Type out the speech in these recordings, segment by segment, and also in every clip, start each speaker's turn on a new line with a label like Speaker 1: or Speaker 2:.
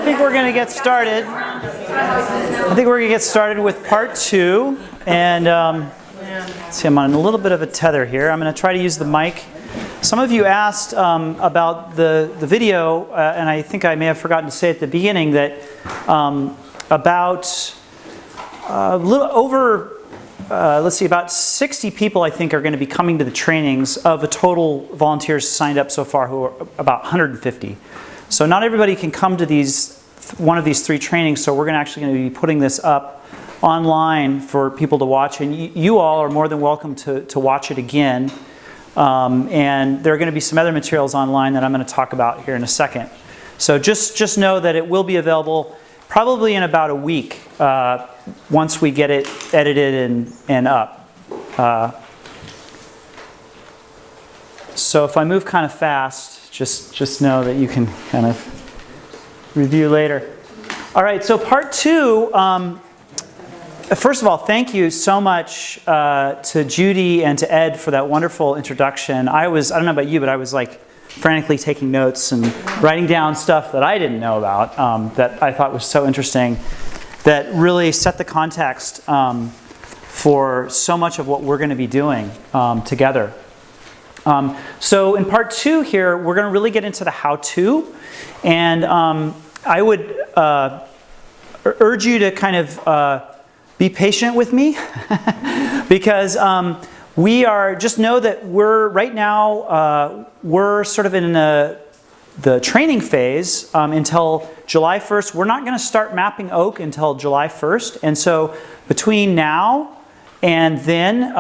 Speaker 1: think we're going to get started. I think we're going to get started with part 2. And let's see, I'm on a little bit of a tether here. I'm going to try to use the mic. Some of you asked about the video, and I think I may have forgotten to say at the beginning that about a little over, about 60 people I think are going to be coming to the trainings of the total volunteers signed up so far, who are about 150. So not everybody can come to one of these 3 trainings, so we're actually going to be putting this up online for people to watch, and you all are more than welcome to watch it again. And there are going to be some other materials online that I'm going to talk about here in a second. So just know that it will be available probably in about a week once we get it edited and up. So if I move kind of fast, just know that you can kind of review later. All right, so part 2. First of all, thank you so much to Judy and to Ed for that wonderful introduction. I don't know about you, but I was like frantically taking notes and writing down stuff that I didn't know about that I thought was so interesting, that really set the context for so much of what we're going to be doing together. So in part 2 here, we're going to really get into the how-to, and I would urge you to kind of be patient with me because we are, just know that right now we're sort of in the training phase until July 1st. We're not going to start mapping Oak until July 1st, and so between now and then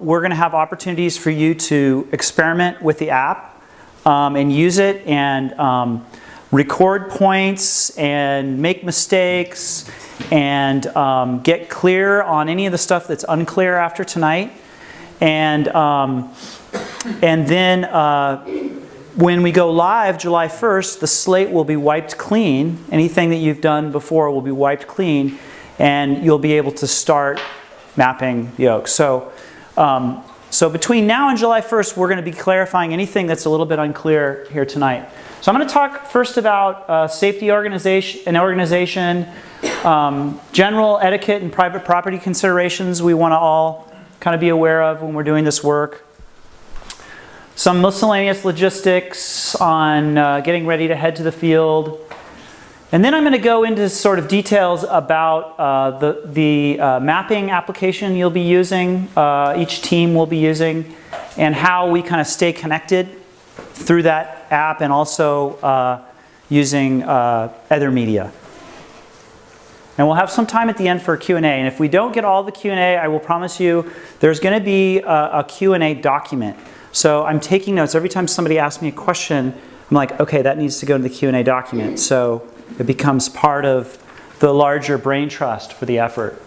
Speaker 1: we're going to have opportunities for you to experiment with the app and use it and record points and make mistakes and get clear on any of the stuff that's unclear after tonight. And then when we go live July 1st, the slate will be wiped clean. Anything that you've done before will be wiped clean, and you'll be able to start mapping the Oak. So between now and July 1st, we're going to be clarifying anything that's a little bit unclear here tonight. So I'm going to talk first about safety organization, general etiquette and private property considerations we want to all kind of be aware of when we're doing this work. Some miscellaneous logistics on getting ready to head to the field. And then I'm going to go into sort of details about the mapping application you'll be using, each team will be using, and how we kind of stay connected through that app, and also using other media. And we'll have some time at the end for a Q&A. And if we don't get all the Q&A, I will promise you there's going to be a Q&A document. So I'm taking notes. Every time somebody asks me a question, I'm like, okay, that needs to go to the Q&A document. So it becomes part of the larger brain trust for the effort.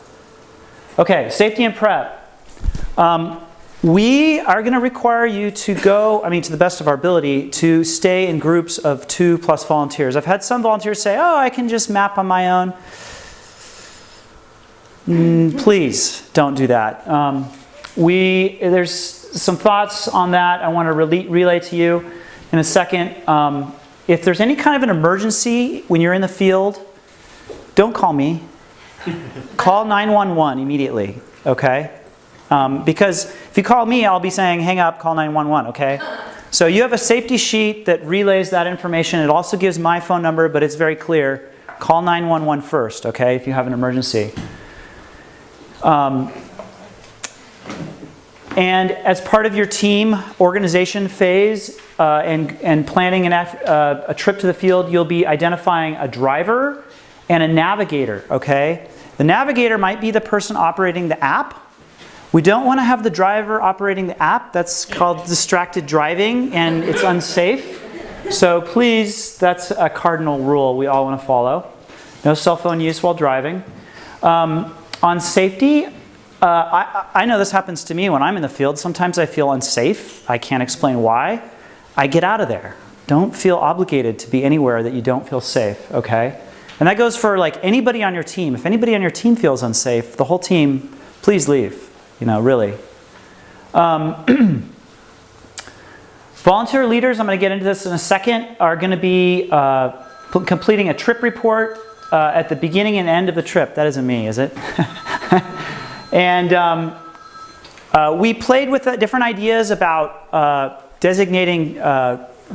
Speaker 1: Okay, safety and prep. We are going to require you to go, to the best of our ability, to stay in groups of 2+ volunteers. I've had some volunteers say, oh, I can just map on my own. Please don't do that. There's some thoughts on that I want to relay to you in a second. If there's any kind of an emergency when you're in the field, don't call me. Call 911 immediately, okay? Because if you call me, I'll be saying, hang up, call 911, okay? So you have a safety sheet that relays that information. It also gives my phone number, but it's very clear. Call 911 first, okay, if you have an emergency. And as part of your team organization phase and planning a trip to the field, you'll be identifying a driver and a navigator, okay? The navigator might be the person operating the app. We don't want to have the driver operating the app. That's called distracted driving, and it's unsafe. So please, that's a cardinal rule we all want to follow. No cell phone use while driving. On safety, I know this happens to me when I'm in the field. Sometimes I feel unsafe. I can't explain why. I get out of there. Don't feel obligated to be anywhere that you don't feel safe, okay? And that goes for like anybody on your team. If anybody on your team feels unsafe, the whole team, please leave. Really. Volunteer leaders, I'm going to get into this in a second, are going to be completing a trip report at the beginning and end of the trip. That isn't me, is it? And we played with different ideas about designating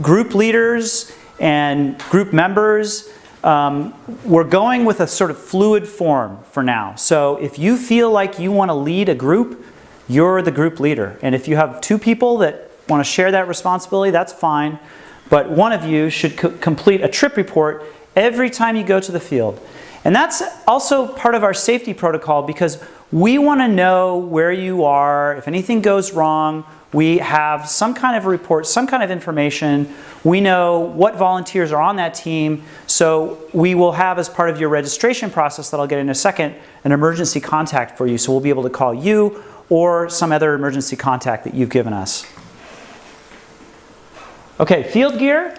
Speaker 1: group leaders and group members. We're going with a sort of fluid form for now. So if you feel like you want to lead a group, you're the group leader. And if you have two people that want to share that responsibility, that's fine. But one of you should complete a trip report every time you go to the field. And that's also part of our safety protocol because we want to know where you are. If anything goes wrong, we have some kind of report, some kind of information. We know what volunteers are on that team. So we will have, as part of your registration process that I'll get in a second, an emergency contact for you. So we'll be able to call you or some other emergency contact that you've given us. Okay, field gear.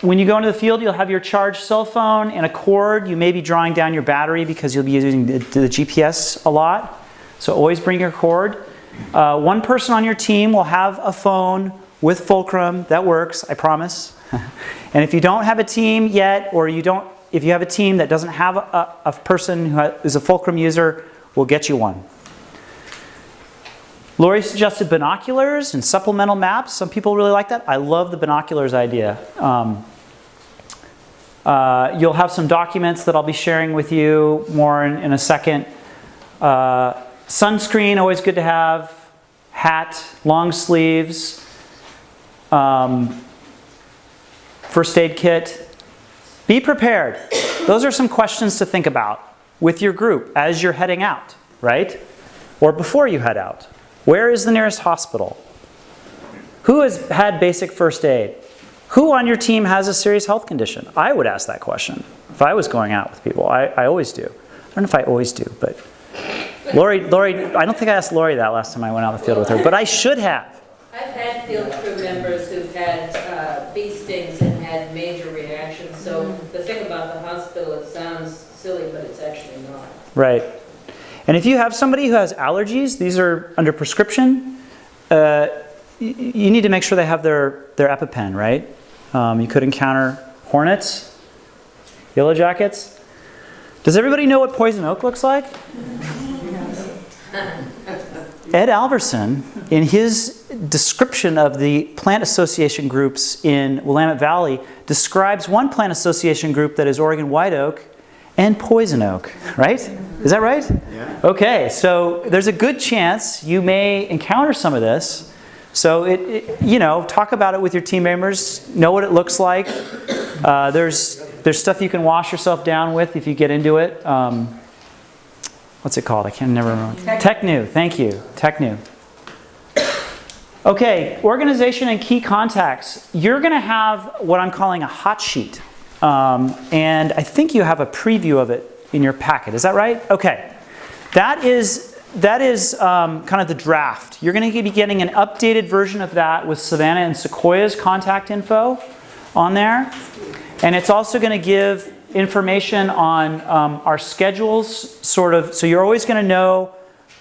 Speaker 1: When you go into the field, you'll have your charged cell phone and a cord. You may be drawing down your battery because you'll be using the GPS a lot. So always bring your cord. One person on your team will have a phone with Fulcrum. That works, I promise. And if you don't have a team yet, or if you have a team that doesn't have a person who is a Fulcrum user, we'll get you one. Lori suggested binoculars and supplemental maps. Some people really like that. I love the binoculars idea. You'll have some documents that I'll be sharing with you more in a second. Sunscreen, always good to have. Hat, long sleeves. First aid kit. Be prepared. Those are some questions to think about with your group as you're heading out, right? Or before you head out. Where is the nearest hospital? Who has had basic first aid? Who on your team has a serious health condition? I would ask that question if I was going out with people. I always do. I don't know if I always do, but Lori, I don't think I asked Lori that last time I went out in the field with her, but I should have.
Speaker 2: I've had field crew members who've had bee stings and had major reactions. So the thing about the hospital, it sounds silly, but it's actually not.
Speaker 1: Right. And if you have somebody who has allergies, these are under prescription, you need to make sure they have their EpiPen, right? You could encounter hornets, yellow jackets. Does everybody know what poison oak looks like? Ed Alverson, in his description of the plant association groups in Willamette Valley, describes one plant association group that is Oregon white oak and poison oak, right? Is that right?
Speaker 3: Yeah.
Speaker 1: Okay, so there's a good chance you may encounter some of this. So talk about it with your team members. Know what it looks like. There's stuff you can wash yourself down with if you get into it. What's it called? I can never remember. TechNew. Thank you. TechNew. Okay, organization and key contacts. You're going to have what I'm calling a hot sheet. And I think you have a preview of it in your packet. Is that right? Okay. That is kind of the draft. You're going to be getting an updated version of that with Savannah and Sequoia's contact info on there. And it's also going to give information on our schedules, sort of. So you're always going to know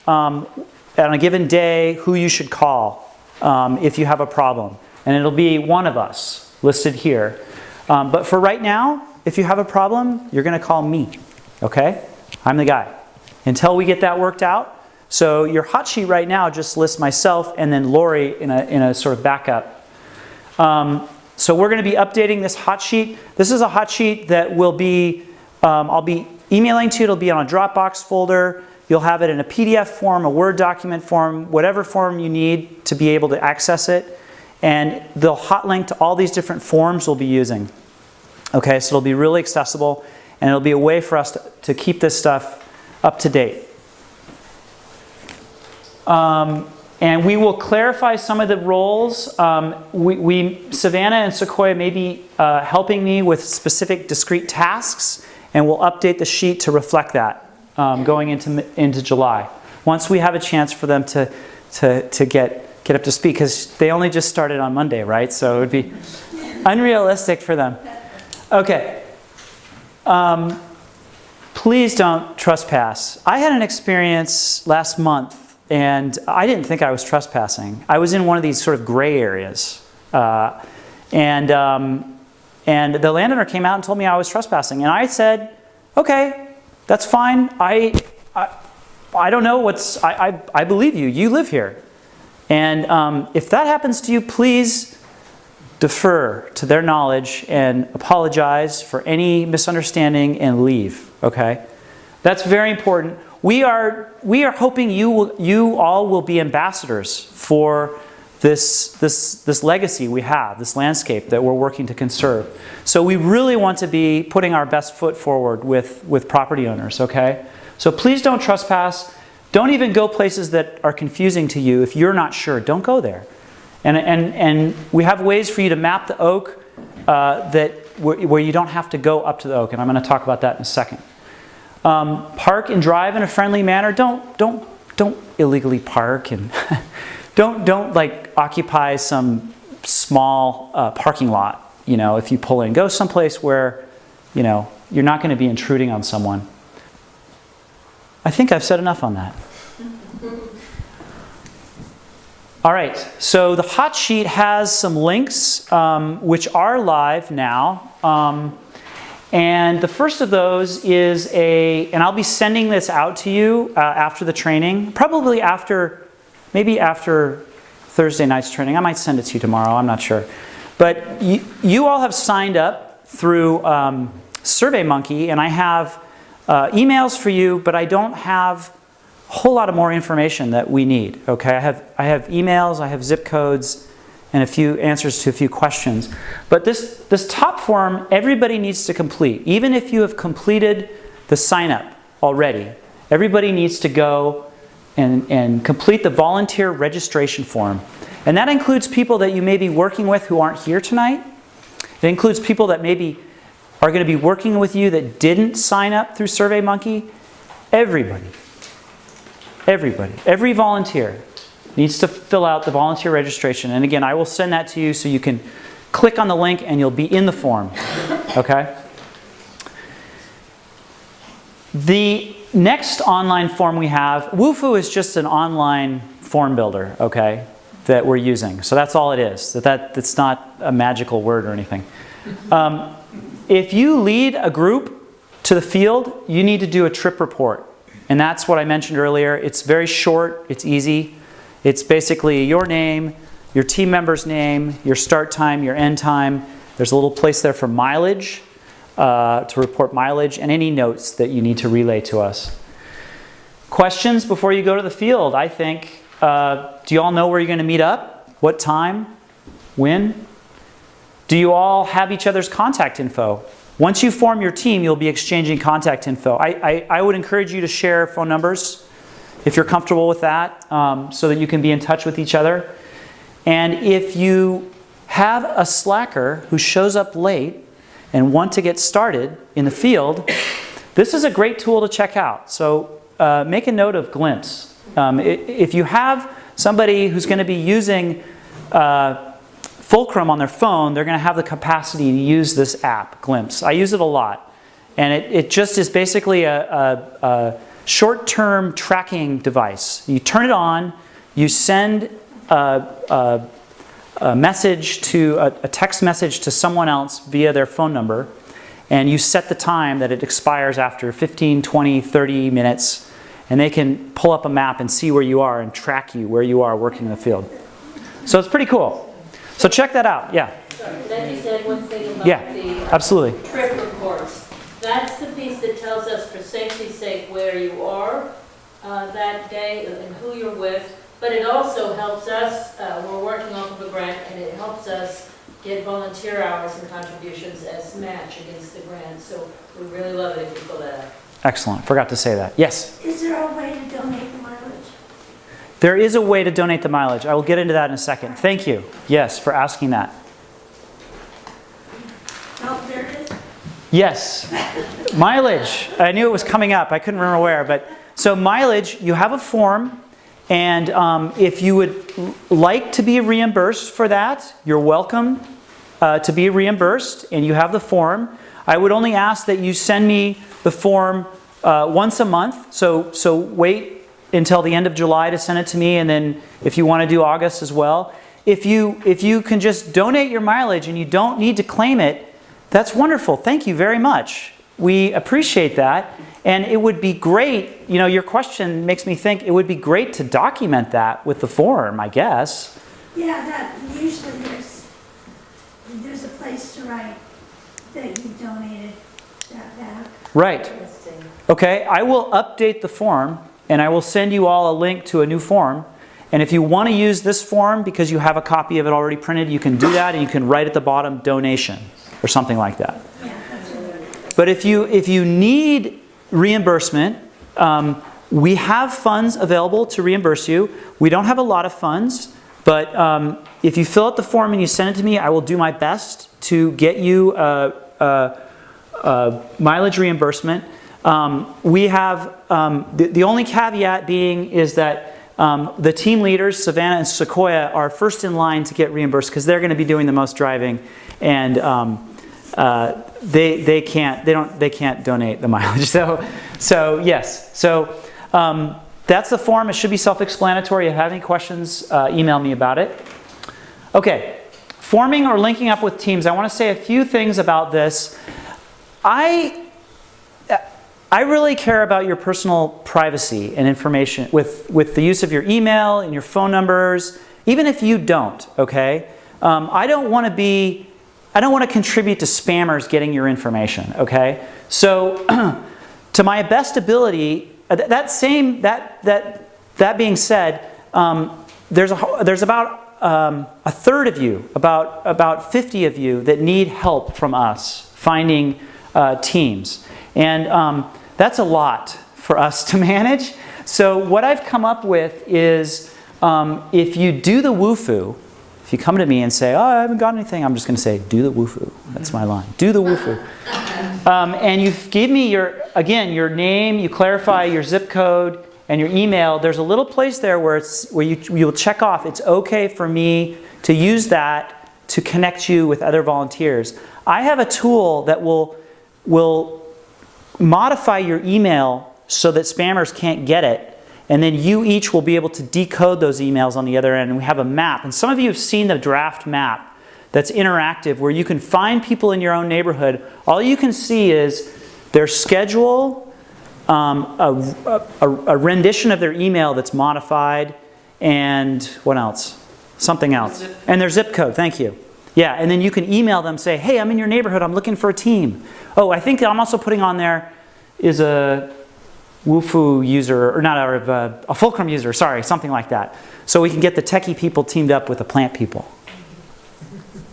Speaker 1: on a given day who you should call if you have a problem. And it'll be one of us listed here. But for right now, if you have a problem, you're going to call me. Okay? I'm the guy. Until we get that worked out. So your hot sheet right now just lists myself and then Lori in a sort of backup. So we're going to be updating this hot sheet. This is a hot sheet that will be, I'll be emailing to you. It'll be on a Dropbox folder. You'll have it in a PDF form, a Word document form, whatever form you need to be able to access it. And the hot link to all these different forms we'll be using. Okay, so it'll be really accessible, and it'll be a way for us to keep this stuff up to date. And we will clarify some of the roles. Savannah and Sequoia may be helping me with specific discrete tasks, and we'll update the sheet to reflect that going into July. Once we have a chance for them to get up to speed, because they only just started on Monday, right? So it would be unrealistic for them. Okay. Please don't trespass. I had an experience last month, and I didn't think I was trespassing. I was in one of these sort of gray areas. And the landowner came out and told me I was trespassing. And I said, okay, that's fine. I don't know I believe you. You live here. And if that happens to you, please defer to their knowledge and apologize for any misunderstanding and leave, okay? That's very important. We are hoping you all will be ambassadors for this legacy we have, this landscape that we're working to conserve. So we really want to be putting our best foot forward with property owners, okay? So please don't trespass. Don't even go places that are confusing to you. If you're not sure, don't go there. And we have ways for you to map the oak where you don't have to go up to the oak, and I'm going to talk about that in a second. Park and drive in a friendly manner. Don't illegally park, and don't like occupy some small parking lot. You know, if you pull in, go someplace where you're not going to be intruding on someone. I think I've said enough on that. All right, so the hot sheet has some links which are live now. And the first of those is and I'll be sending this out to you after the training, probably maybe after Thursday night's training. I might send it to you tomorrow, I'm not sure. But you all have signed up through SurveyMonkey, and I have emails for you, but I don't have a whole lot of more information that we need. Okay, I have emails, I have zip codes, and a few answers to a few questions. But this top form, everybody needs to complete. Even if you have completed the sign up already, everybody needs to go and complete the volunteer registration form. And that includes people that you may be working with who aren't here tonight. It includes people that maybe are going to be working with you that didn't sign up through SurveyMonkey. Everybody, every volunteer needs to fill out the volunteer registration. And again, I will send that to you so you can click on the link and you'll be in the form. Okay? The next online form we have, Wufoo is just an online form builder, okay, that we're using. So that's all it is. That's not a magical word or anything. If you lead a group to the field, you need to do a trip report. And that's what I mentioned earlier. It's very short. It's easy. It's basically your name, your team member's name, your start time, your end time. There's a little place there for mileage, to report mileage, and any notes that you need to relay to us. Questions before you go to the field, I think. Do you all know where you're going to meet up? What time? When? Do you all have each other's contact info? Once you form your team, you'll be exchanging contact info. I would encourage you to share phone numbers if you're comfortable with that, so that you can be in touch with each other. And if you have a slacker who shows up late and want to get started in the field, this is a great tool to check out. So make a note of Glimpse. If you have somebody who's going to be using Fulcrum on their phone, they're going to have the capacity to use this app, Glimpse. I use it a lot. And it just is basically a short-term tracking device. You turn it on, you send a message a text message to someone else via their phone number, and you set the time that it expires after 15, 20, 30 minutes, and they can pull up a map and see where you are and track you where you are working in the field. So it's pretty cool. So check that out. Yeah.
Speaker 2: Sorry, can I just add one thing about the
Speaker 1: absolutely.
Speaker 2: Trip reports? That's the piece that tells us for safety's sake where you are that day and who you're with. But it also helps us, we're working off of a grant, and it helps us get volunteer hours and contributions as match against the grant. So we really love it if you fill that out.
Speaker 1: Excellent. Forgot to say that. Yes?
Speaker 3: Is there a way to donate the mileage?
Speaker 1: There is a way to donate the mileage. I will get into that in a second. Thank you. Yes, for asking that.
Speaker 3: Oh, there it is.
Speaker 1: Yes. Mileage. I knew it was coming up. I couldn't remember where. But so mileage, you have a form. And if you would like to be reimbursed for that, you're welcome to be reimbursed. And you have the form. I would only ask that you send me the form once a month. So wait until the end of July to send it to me, and then if you want to do August as well. If you can just donate your mileage and you don't need to claim it, That's wonderful. Thank you very much. We appreciate that. And it would be great, your question makes me think it would be great to document that with the form, I guess.
Speaker 3: Yeah, that usually there's a place to write that you donated that back.
Speaker 1: Right. Okay, I will update the form and I will send you all a link to a new form. And if you want to use this form because you have a copy of it already printed, you can do that and you can write at the bottom donation or something like that.
Speaker 3: Yeah, that's right.
Speaker 1: But if you need reimbursement, we have funds available to reimburse you. We don't have a lot of funds, but if you fill out the form and you send it to me, I will do my best to get you mileage reimbursement. We have the only caveat being is that the team leaders, Savannah and Sequoia, are first in line to get reimbursed because they're going to be doing the most driving, and they can't donate the mileage. So yes. So that's the form. It should be self-explanatory. If you have any questions, email me about it. Okay, forming or linking up with teams. I want to say a few things about this. I really care about your personal privacy and information with the use of your email and your phone numbers, even if you don't, okay? I don't want to contribute to spammers getting your information, okay? So to my best ability, that being said, there's about a third of you, about 50 of you that need help from us finding teams. And that's a lot for us to manage. So what I've come up with is if you do the woofu, if you come to me and say, oh, I haven't got anything, I'm just going to say, do the woofu. That's my line. Do the woofu. And you give me your name, you clarify your zip code and your email. There's a little place there where you'll check off, it's okay for me to use that to connect you with other volunteers. I have a tool that will modify your email so that spammers can't get it, and then you each will be able to decode those emails on the other end. And we have a map, and some of you have seen the draft map that's interactive where you can find people in your own neighborhood. All you can see is their schedule, a rendition of their email that's modified, and what else? Something else. And their zip code, thank you. Yeah, and then you can email them, say, hey, I'm in your neighborhood, I'm looking for a team. Oh, I think I'm also putting on there is a Woofu user, or not, or a Fulcrum user, sorry, something like that. So we can get the techie people teamed up with the plant people.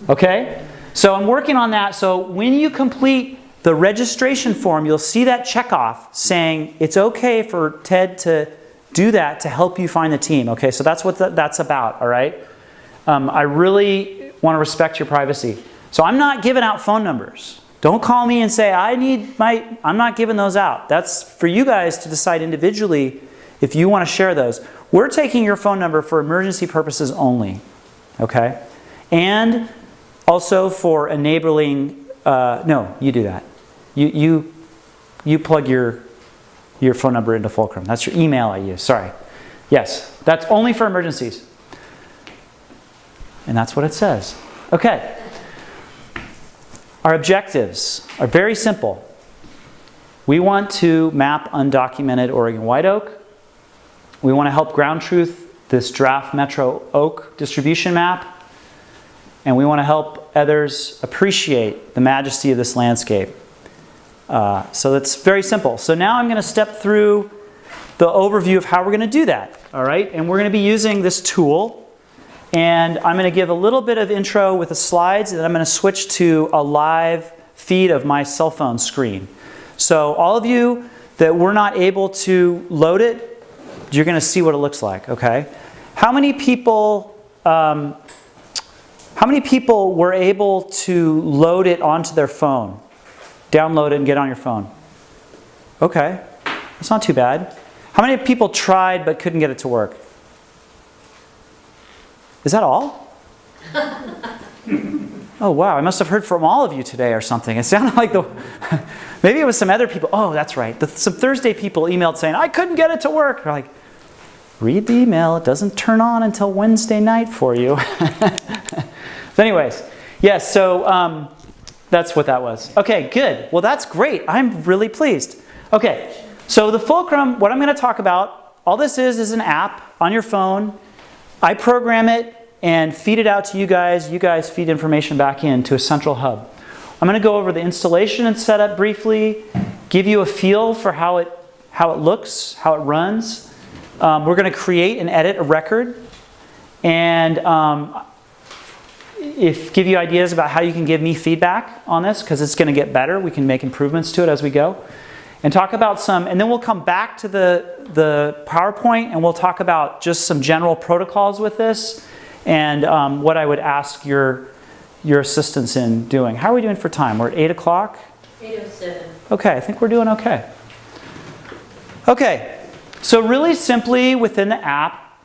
Speaker 1: Okay? So I'm working on that. So when you complete the registration form, you'll see that checkoff saying it's okay for Ted to do that to help you find the team. Okay, so that's what that's about, all right? I really want to respect your privacy. So I'm not giving out phone numbers. Don't call me and say, I'm not giving those out. That's for you guys to decide individually if you want to share those. We're taking your phone number for emergency purposes only, okay? And also for enabling, no, you do that. You plug your phone number into Fulcrum. That's your email I use, sorry. Yes, that's only for emergencies. And that's what it says. Okay. Our objectives are very simple. We want to map undocumented Oregon white oak. We want to help ground truth this draft Metro Oak distribution map. And we want to help others appreciate the majesty of this landscape. So that's very simple. So now I'm going to step through the overview of how we're going to do that. All right? And we're going to be using this tool. And I'm going to give a little bit of intro with the slides, and then I'm going to switch to a live feed of my cell phone screen. So all of you that were not able to load it, you're going to see what it looks like, okay? How many people were able to load it onto their phone? Download it and get it on your phone? Okay, that's not too bad. How many people tried but couldn't get it to work? Is that all? Oh, wow. I must have heard from all of you today or something. It sounded like maybe it was some other people. Oh, that's right. Some Thursday people emailed saying, I couldn't get it to work. They're like, read the email. It doesn't turn on until Wednesday night for you. So anyways, yes, so That's what that was. Okay, good. Well, that's great. I'm really pleased. Okay, so the fulcrum, what I'm going to talk about, all this is an app on your phone. I program it and feed it out to you guys. You guys feed information back into a central hub. I'm going to go over the installation and setup briefly, give you a feel for how it looks, how it runs. We're going to create and edit a record, and give you ideas about how you can give me feedback on this, because it's going to get better. We can make improvements to it as we go, and talk about some. And then we'll come back to the PowerPoint, and we'll talk about just some general protocols with this, and what I would ask your assistance in doing. How are we doing for time? We're at 8 o'clock?
Speaker 2: 8:07.
Speaker 1: Okay, I think we're doing okay. Okay, so really simply within the app,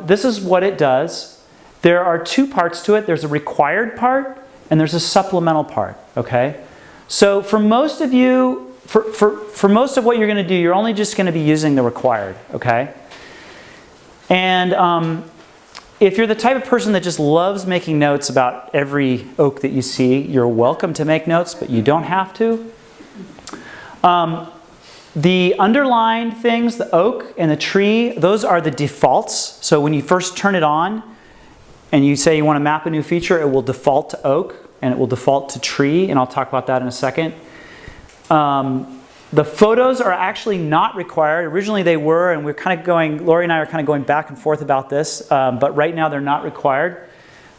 Speaker 1: this is what it does. There are two parts to it. There's a required part and there's a supplemental part, okay? So for most of you, for most of what you're going to do, you're only just going to be using the required, okay? And if you're the type of person that just loves making notes about every oak that you see, you're welcome to make notes, but you don't have to. The underlined things, the oak and the tree, those are the defaults. So when you first turn it on and you say you want to map a new feature, it will default to oak and it will default to tree, and I'll talk about that in a second. The photos are actually not required. Originally they were, and Lori and I are kind of going back and forth about this, but right now they're not required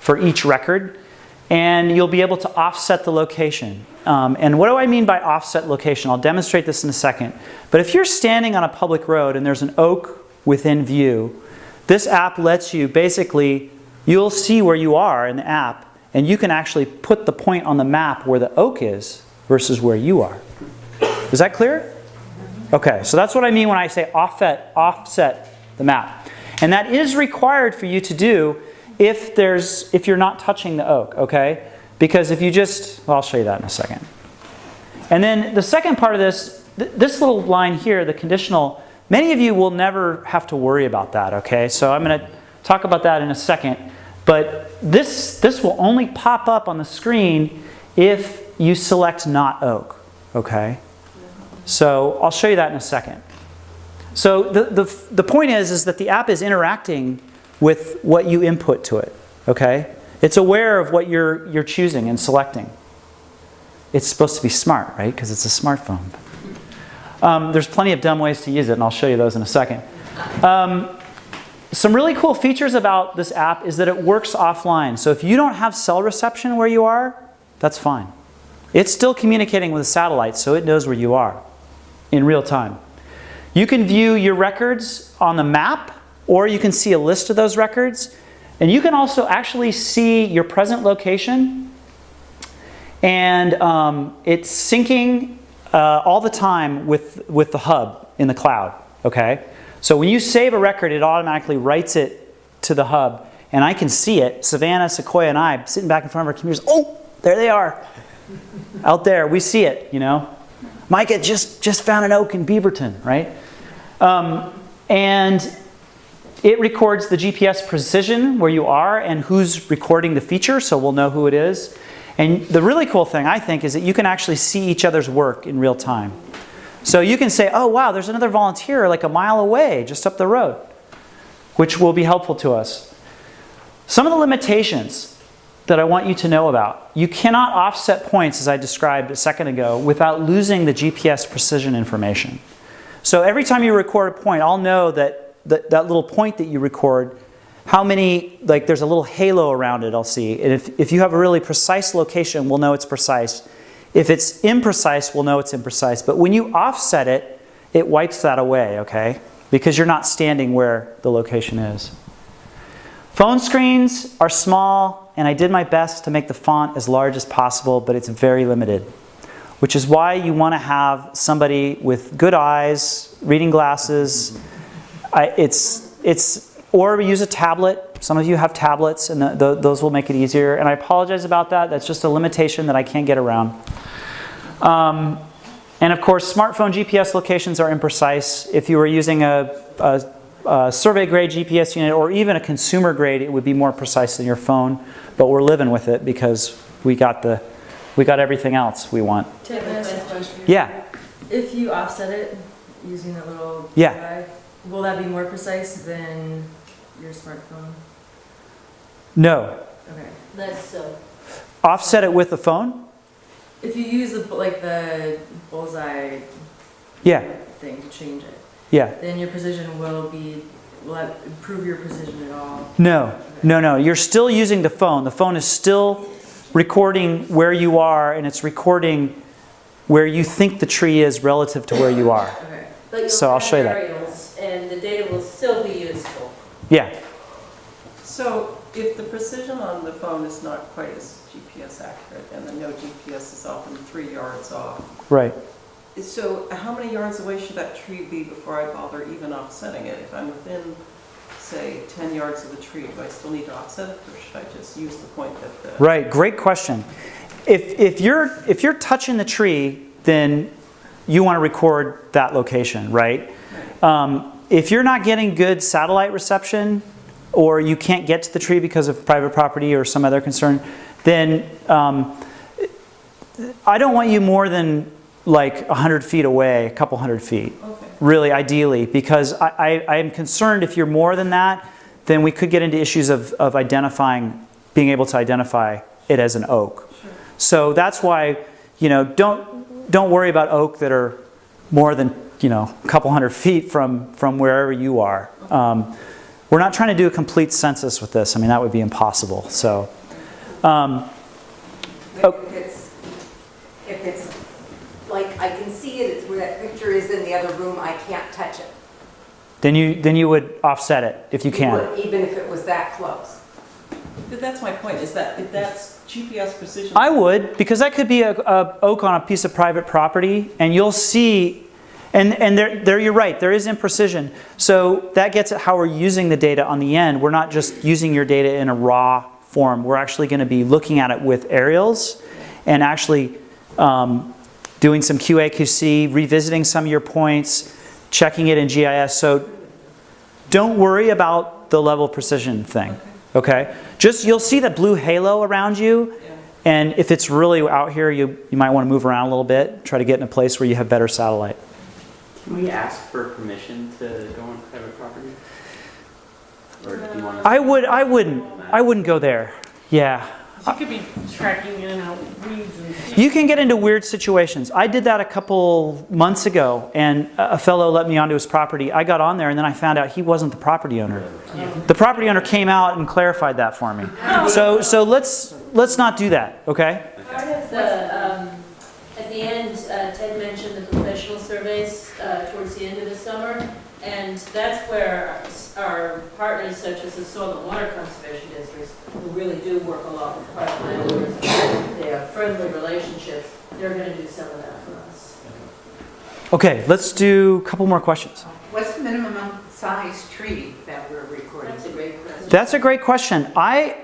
Speaker 1: for each record. And you'll be able to offset the location. And what do I mean by offset location? I'll demonstrate this in a second. But if you're standing on a public road and there's an oak within view, this app lets you basically, you'll see where you are in the app, and you can actually put the point on the map where the oak is versus where you are. Is that clear? Okay, so that's what I mean when I say offset the map. And that is required for you to do if you're not touching the oak, okay? Because if you I'll show you that in a second. And then the second part of this little line here, the conditional, many of you will never have to worry about that, okay? So I'm going to talk about that in a second. But this will only pop up on the screen if you select not oak, okay? So I'll show you that in a second. So the point is that the app is interacting with what you input to it, okay? It's aware of what you're choosing and selecting. It's supposed to be smart, right? Because it's a smartphone. There's plenty of dumb ways to use it, and I'll show you those in a second. Some really cool features about this app is that it works offline. So if you don't have cell reception where you are, that's fine. It's still communicating with a satellite, so it knows where you are in real time. You can view your records on the map, or you can see a list of those records. And you can also actually see your present location. And it's syncing all the time with the hub in the cloud, okay? So when you save a record, it automatically writes it to the hub. And I can see it. Savannah, Sequoia, and I sitting back in front of our computers. Oh, there they are. Out there, we see it, you know. Micah just found an oak in Beaverton, right? And it records the GPS precision where you are and who's recording the feature, so we'll know who it is. And the really cool thing, I think, is that you can actually see each other's work in real time. So you can say, oh, wow, there's another volunteer like a mile away, just up the road, which will be helpful to us. Some of the limitations that I want you to know about. You cannot offset points, as I described a second ago, without losing the GPS precision information. So every time you record a point, I'll know that little point that you record, how many, like there's a little halo around it I'll see. And if you have a really precise location, we'll know it's precise. If it's imprecise, we'll know it's imprecise. But when you offset it, it wipes that away, okay? Because you're not standing where the location is. Phone screens are small, and I did my best to make the font as large as possible, but it's very limited. Which is why you want to have somebody with good eyes, reading glasses. Or use a tablet. Some of you have tablets, and those will make it easier. And I apologize about that. That's just a limitation that I can't get around. And of course, smartphone GPS locations are imprecise. If you were using a survey-grade GPS unit, or even a consumer grade, it would be more precise than your phone. But we're living with it because we got the We got everything else we want.
Speaker 4: Can I ask a question?
Speaker 1: Yeah,
Speaker 4: If you offset it using that little
Speaker 1: Yeah.
Speaker 4: guy, will that be more precise than your smartphone?
Speaker 1: no.
Speaker 4: Okay.
Speaker 2: That's so.
Speaker 1: Offset it with the phone?
Speaker 4: If you use the bullseye
Speaker 1: Yeah,
Speaker 4: thing to change it,
Speaker 1: yeah.
Speaker 4: then your precision will that improve your precision at all?
Speaker 1: No. You're still using the phone. The phone is still recording where you are, and it's recording where you think the tree is relative to where you are.
Speaker 4: Okay.
Speaker 2: But you'll
Speaker 1: So I'll show you
Speaker 2: have
Speaker 1: that.
Speaker 2: aerials, and the data will still be useful.
Speaker 1: Yeah,
Speaker 5: So if the precision on the phone is not quite as GPS accurate, and the no GPS is often 3 yards off,
Speaker 1: right.
Speaker 5: so how many yards away should that tree be before I bother even offsetting it? If I'm within, say, 10 yards of the tree, do I still need to offset it, or should I just use the point that the...
Speaker 1: Right, great question. If you're touching the tree, then you want to record that location, right? If you're not getting good satellite reception, or you can't get to the tree because of private property or some other concern, then I don't want you more than like 100 feet away, a couple hundred feet.
Speaker 5: Okay.
Speaker 1: Really, ideally, because I am concerned if you're more than that, then we could get into issues of being able to identify it as an oak.
Speaker 5: Sure.
Speaker 1: So that's why, don't worry about oak that are more than, a couple hundred feet from wherever you are. We're not trying to do a complete census with this. I mean, that would be impossible. So,
Speaker 6: But if it's like I can see it, it's where that picture is in the other room, I can't touch it.
Speaker 1: then you would offset it if you can.
Speaker 6: Even if it was that close.
Speaker 5: But that's my point, is that if that's GPS precision...
Speaker 1: I would, because that could be a oak on a piece of private property, and you'll see, and there you're right, there is imprecision. So that gets at how we're using the data on the end. We're not just using your data in a raw form. We're actually going to be looking at it with aerials and actually doing some QA/QC, revisiting some of your points, checking it in GIS. So don't worry about the level of precision thing. Okay? Just you'll see the blue halo around you, and if it's really out here, you might want to move around a little bit, try to get in a place where you have better satellite.
Speaker 7: Can we ask for permission to go on private property? Or do you want to...
Speaker 1: I wouldn't go there. Yeah.
Speaker 8: You could be tracking in and out weeds and...
Speaker 1: You can get into weird situations. I did that a couple months ago, and a fellow let me onto his property. I got on there, and then I found out he wasn't the property owner. The property owner came out and clarified that for me. So let's not do that, okay?
Speaker 2: Part of the, at the end, Ted mentioned the professional surveys towards the end of the summer, and that's where our partners such as the Soil and Water Conservation Districts, who really do work a lot with private landowners, they have friendly relationships, they're going to do some of that for us.
Speaker 1: Okay, let's do a couple more questions.
Speaker 6: What's the minimum size tree that we're recording?
Speaker 2: That's a great question.
Speaker 1: That's a great question. I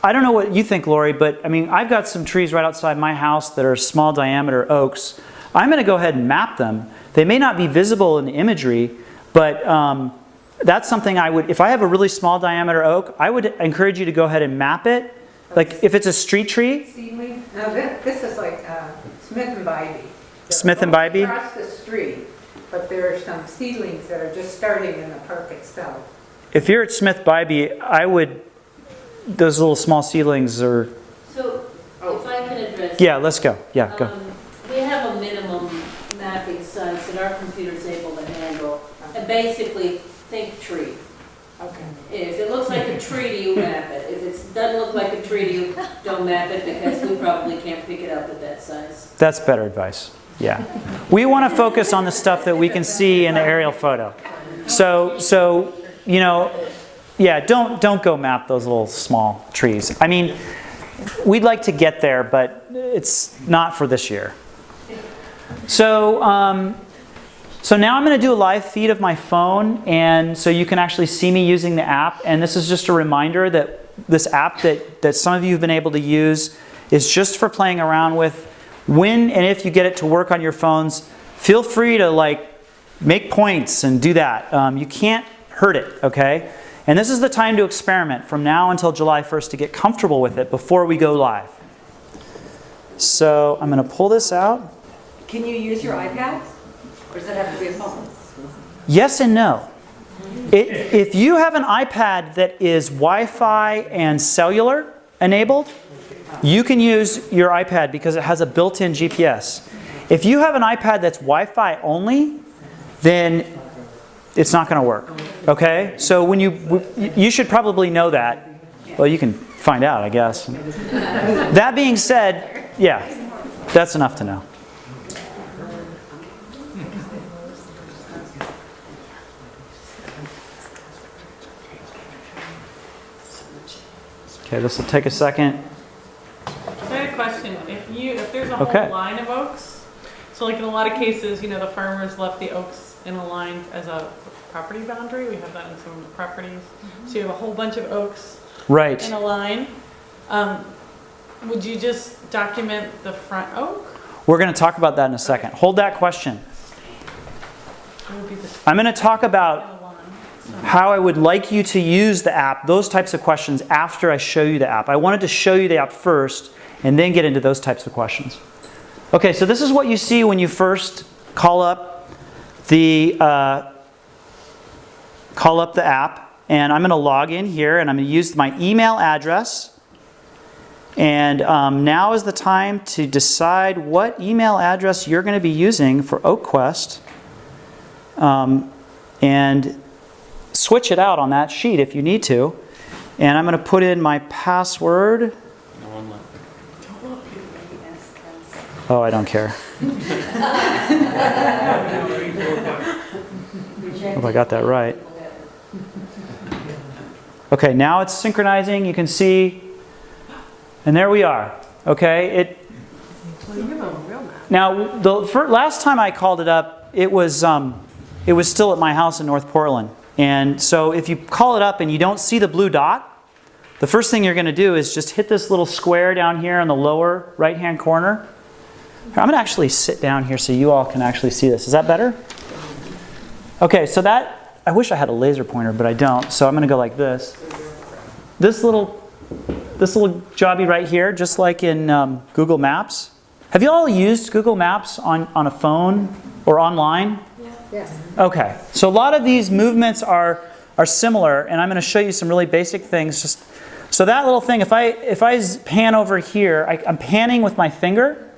Speaker 1: don't know what you think, Lori, but I mean, I've got some trees right outside my house that are small diameter oaks. I'm going to go ahead and map them. They may not be visible in the imagery, but that's something I would, if I have a really small diameter oak, I would encourage you to go ahead and map it. Like if it's a street tree.
Speaker 6: Seedling? No, this is like Smith and Bybee.
Speaker 1: Smith and Bybee?
Speaker 6: Across the street, but there are some seedlings that are just starting in the park itself.
Speaker 1: If you're at Smith Bybee, I would, those little small seedlings are,
Speaker 2: So, if I can address.
Speaker 1: yeah, let's go. Yeah, go.
Speaker 2: We have a minimum mapping size that our computer's able to handle, and basically, think tree.
Speaker 6: Okay.
Speaker 2: If it looks like a tree to you, map it. If it doesn't look like a tree to you, don't map it, because we probably can't pick it up at that size.
Speaker 1: That's better advice. Yeah. We want to focus on the stuff that we can see in the aerial photo. So yeah, don't go map those little small trees. I mean, we'd like to get there, but it's not for this year. So now I'm going to do a live feed of my phone, and so you can actually see me using the app. And this is just a reminder that this app that some of you have been able to use is just for playing around with. When and if you get it to work on your phones, feel free to make points and do that. You can't hurt it, okay? And this is the time to experiment from now until July 1st to get comfortable with it before we go live. So I'm going to pull this out.
Speaker 6: Can you use your iPad? Or does it have to be a phone?
Speaker 1: Yes and no. If you have an iPad that is Wi-Fi and cellular enabled, you can use your iPad because it has a built-in GPS. If you have an iPad that's Wi-Fi only, then it's not going to work. Okay? So when you should probably know that. Well, you can find out, I guess. That being said, yeah, that's enough to know. Okay, this will take a second.
Speaker 8: I had a question. If there's a whole
Speaker 1: Okay.
Speaker 8: line of oaks, so like in a lot of cases, the farmers left the oaks in a line as a property boundary. We have that in some properties. So you have a whole bunch of oaks
Speaker 1: Right.
Speaker 8: in a line. Would you just document the front oak?
Speaker 1: We're going to talk about that in a second. Hold that question.
Speaker 8: It would be the
Speaker 1: I'm going to talk about
Speaker 8: line.
Speaker 1: how I would like you to use the app, those types of questions, after I show you the app. I wanted to show you the app first and then get into those types of questions. Okay, so this is what you see when you first call up the app. And I'm going to log in here and I'm going to use my email address. And now is the time to decide what email address you're going to be using for OakQuest. And switch it out on that sheet if you need to. And I'm going to put in my password.
Speaker 7: No one left.
Speaker 1: Oh, I don't care. Hope I got that right. Okay, now it's synchronizing. You can see, and there we are. Okay, now the last time I called it up, it was still at my house in North Portland. And so if you call it up and you don't see the blue dot, the first thing you're going to do is just hit this little square down here in the lower right-hand corner. I'm going to actually sit down here so you all can actually see this. Is that better? Okay, so that, I wish I had a laser pointer, but I don't. So I'm going to go like this. This little jobby right here, just like in Google Maps. Have you all used Google Maps on a phone or online?
Speaker 6: Yes.
Speaker 1: Okay, so a lot of these movements are similar, and I'm going to show you some really basic things. So that little thing, if I pan over here, I'm panning with my finger,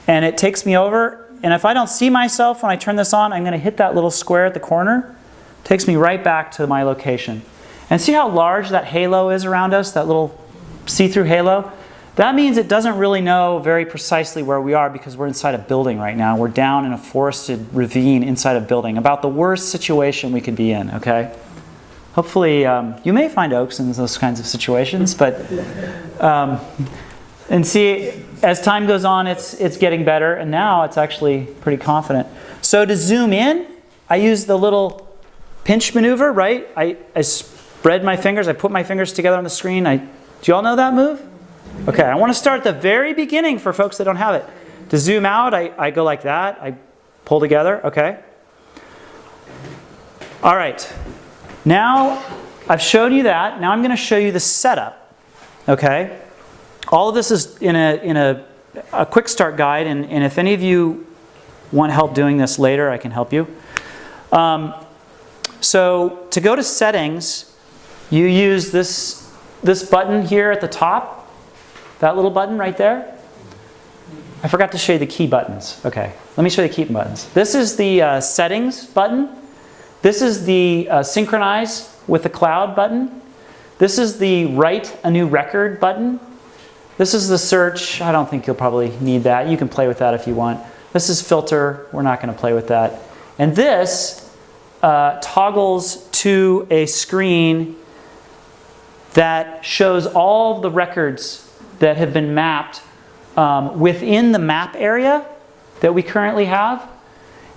Speaker 1: and it takes me over. And if I don't see myself when I turn this on, I'm going to hit that little square at the corner. It takes me right back to my location. And see how large that halo is around us, that little see-through halo? That means it doesn't really know very precisely where we are because we're inside a building right now. We're down in a forested ravine inside a building. About the worst situation we could be in, okay? Hopefully, you may find oaks in those kinds of situations, but... and see, as time goes on, it's getting better, and now it's actually pretty confident. So to zoom in, I use the little pinch maneuver, right? I spread my fingers, I put my fingers together on the screen. Do you all know that move? Okay, I want to start at the very beginning for folks that don't have it. To zoom out, I go like that. I pull together, okay? All right. Now, I've shown you that. Now I'm going to show you the setup, okay? All of this is in a quick start guide, and if any of you want help doing this later, I can help you. So to go to settings, you use this button here at the top, that little button right there. I forgot to show you the key buttons. Okay, let me show you the key buttons. This is the settings button. This is the synchronize with the cloud button. This is the write a new record button. This is the search. I don't think you'll probably need that. You can play with that if you want. This is filter. We're not going to play with that. And this toggles to a screen that shows all the records that have been mapped within the map area that we currently have.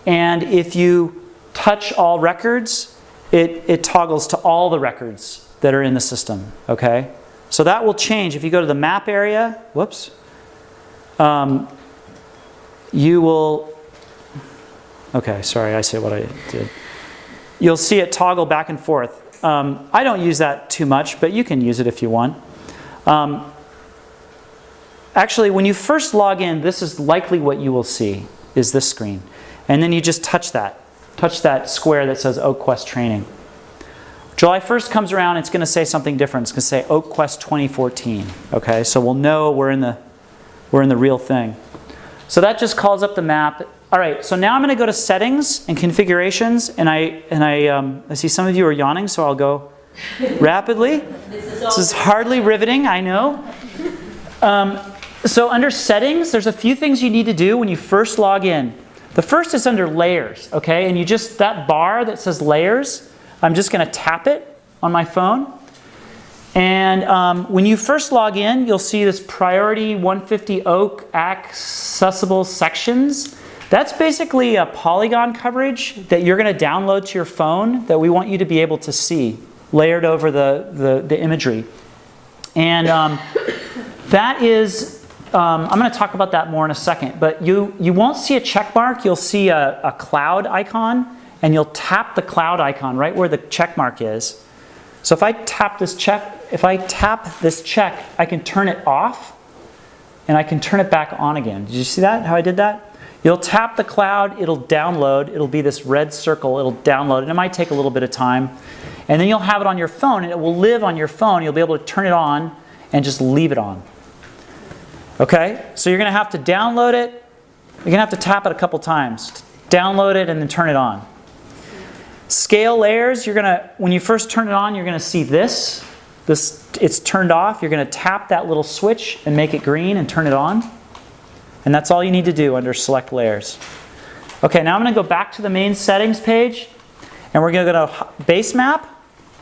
Speaker 1: And if you touch all records, it toggles to all the records that are in the system. Okay? So that will change. If you go to the map area, whoops, you will, okay, sorry, I say what I did. You'll see it toggle back and forth. I don't use that too much, but you can use it if you want. actually, when you first log in, this is likely what you will see, is this screen. And then you just touch that square that says OakQuest Training. July 1st comes around, it's going to say something different. It's going to say OakQuest 2014. Okay, so we'll know we're in the real thing. So that just calls up the map. All right, so now I'm going to go to Settings and Configurations, and I see some of you are yawning, so I'll go rapidly. This is hardly riveting, I know. So under Settings, there's a few things you need to do when you first log in. The first is under Layers, okay? And that bar that says Layers, I'm just going to tap it on my phone. And when you first log in, you'll see this Priority 150 Oak Accessible Sections. That's basically a polygon coverage that you're going to download to your phone that we want you to be able to see, layered over the imagery. And that is, I'm going to talk about that more in a second, but you won't see a check mark. You'll see a cloud icon, and you'll tap the cloud icon right where the check mark is. So if I tap this check, I can turn it off, and I can turn it back on again. Did you see that, how I did that? You'll tap the cloud, it'll download, it'll be this red circle, it'll download, and it might take a little bit of time. And then you'll have it on your phone, and it will live on your phone. You'll be able to turn it on and just leave it on. Okay? So you're going to have to download it. You're going to have to tap it a couple times. Download it and then turn it on. Scale layers, when you first turn it on, you're going to see this. It's turned off. You're going to tap that little switch and make it green and turn it on. And that's all you need to do under Select Layers. Okay, now I'm going to go back to the main settings page, and we're going to go to Base Map.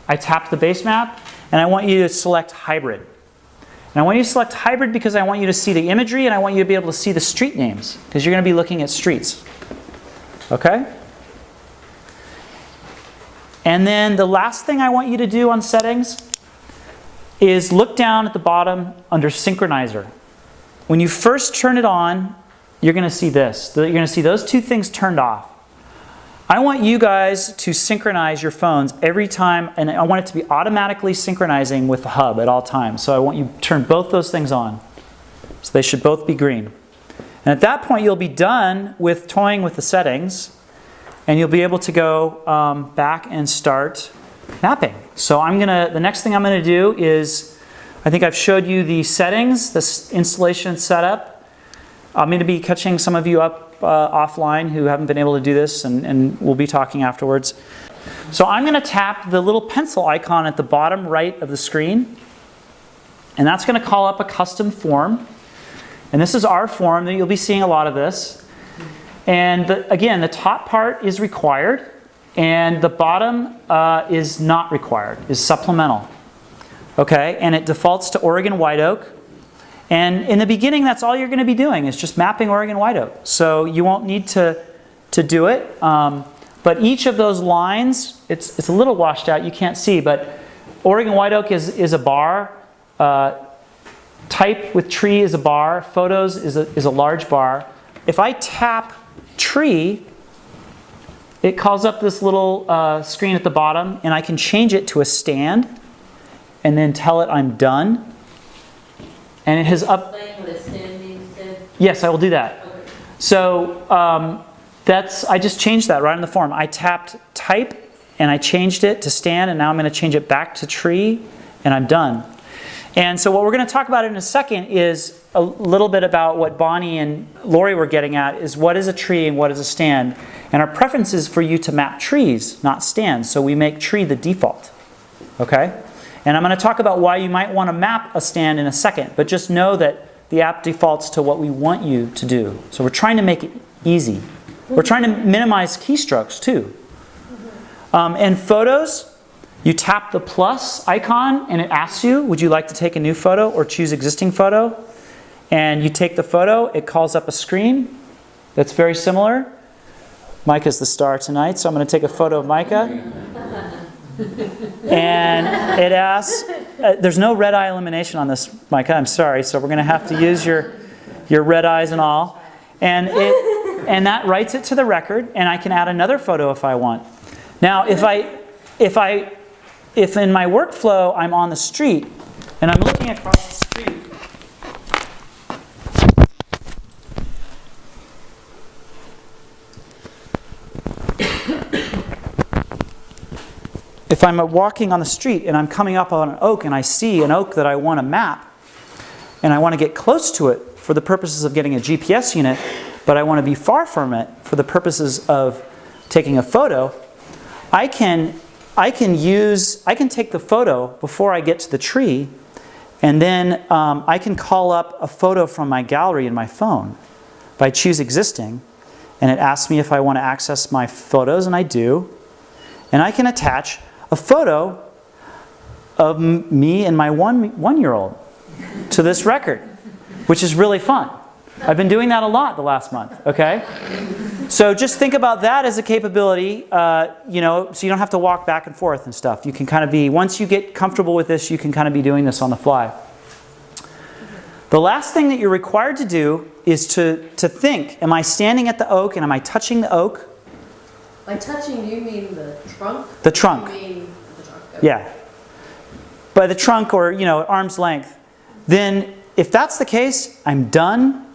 Speaker 1: I tap the Base Map, and I want you to select Hybrid. And I want you to select Hybrid because I want you to see the imagery, and I want you to be able to see the street names, because you're going to be looking at streets. Okay? And then the last thing I want you to do on settings is look down at the bottom under Synchronizer. When you first turn it on, you're going to see this. You're going to see those two things turned off. I want you guys to synchronize your phones every time, and I want it to be automatically synchronizing with the hub at all times. So I want you to turn both those things on. So they should both be green. And at that point, you'll be done with toying with the settings, and you'll be able to go back and start mapping. So the next thing I'm going to do is, I think I've showed you the settings, this installation setup. I'm going to be catching some of you up offline who haven't been able to do this, and we'll be talking afterwards. So I'm going to tap the little pencil icon at the bottom right of the screen, and that's going to call up a custom form. And this is our form. You'll be seeing a lot of this. And again, the top part is required, and the bottom is not required, is supplemental. Okay, and it defaults to Oregon White Oak. And in the beginning, that's all you're going to be doing is just mapping Oregon White Oak. So you won't need to do it. But each of those lines, it's a little washed out. You can't see, but Oregon White Oak is a bar. Type with tree is a bar. Photos is a large bar. If I tap tree, it calls up this little screen at the bottom, and I can change it to a stand and then tell it I'm done. And it has up.
Speaker 2: Explain what a stand means then?
Speaker 1: Yes, I will do that.
Speaker 2: Okay.
Speaker 1: So I just changed that right in the form. I tapped type and I changed it to stand, and now I'm going to change it back to tree, and I'm done. And so what we're going to talk about in a second is a little bit about what Bonnie and Lori were getting at, is what is a tree and what is a stand. And our preference is for you to map trees, not stands. So we make tree the default. Okay? And I'm going to talk about why you might want to map a stand in a second, but just know that the app defaults to what we want you to do. So we're trying to make it easy. We're trying to minimize keystrokes too. And photos, you tap the plus icon and it asks you, would you like to take a new photo or choose existing photo? And you take the photo, it calls up a screen that's very similar. Micah's the star tonight, so I'm going to take a photo of Micah. And it asks, there's no red eye elimination on this, Micah, I'm sorry, so we're going to have to use your red eyes and all. And that writes it to the record, and I can add another photo if I want. Now, if in my workflow I'm on the street and I'm looking across the street if I'm walking on the street and I'm coming up on an oak and I see an oak that I want to map, and I want to get close to it for the purposes of getting a GPS unit, but I want to be far from it for the purposes of taking a photo, I can take the photo before I get to the tree, and then I can call up a photo from my gallery in my phone by choose existing, and it asks me if I want to access my photos, and I do, and I can attach a photo of me and my one-year-old to this record, which is really fun. I've been doing that a lot the last month, okay? So just think about that as a capability, so you don't have to walk back and forth and stuff. You can kind of be, once you get comfortable with this, you can kind of be doing this on the fly. The last thing that you're required to do is to think, am I standing at the oak and am I touching the oak?
Speaker 9: By touching, do you mean the trunk?
Speaker 1: The trunk.
Speaker 9: You mean the trunk? Okay.
Speaker 1: Yeah. By the trunk or, arm's length. Then if that's the case, I'm done,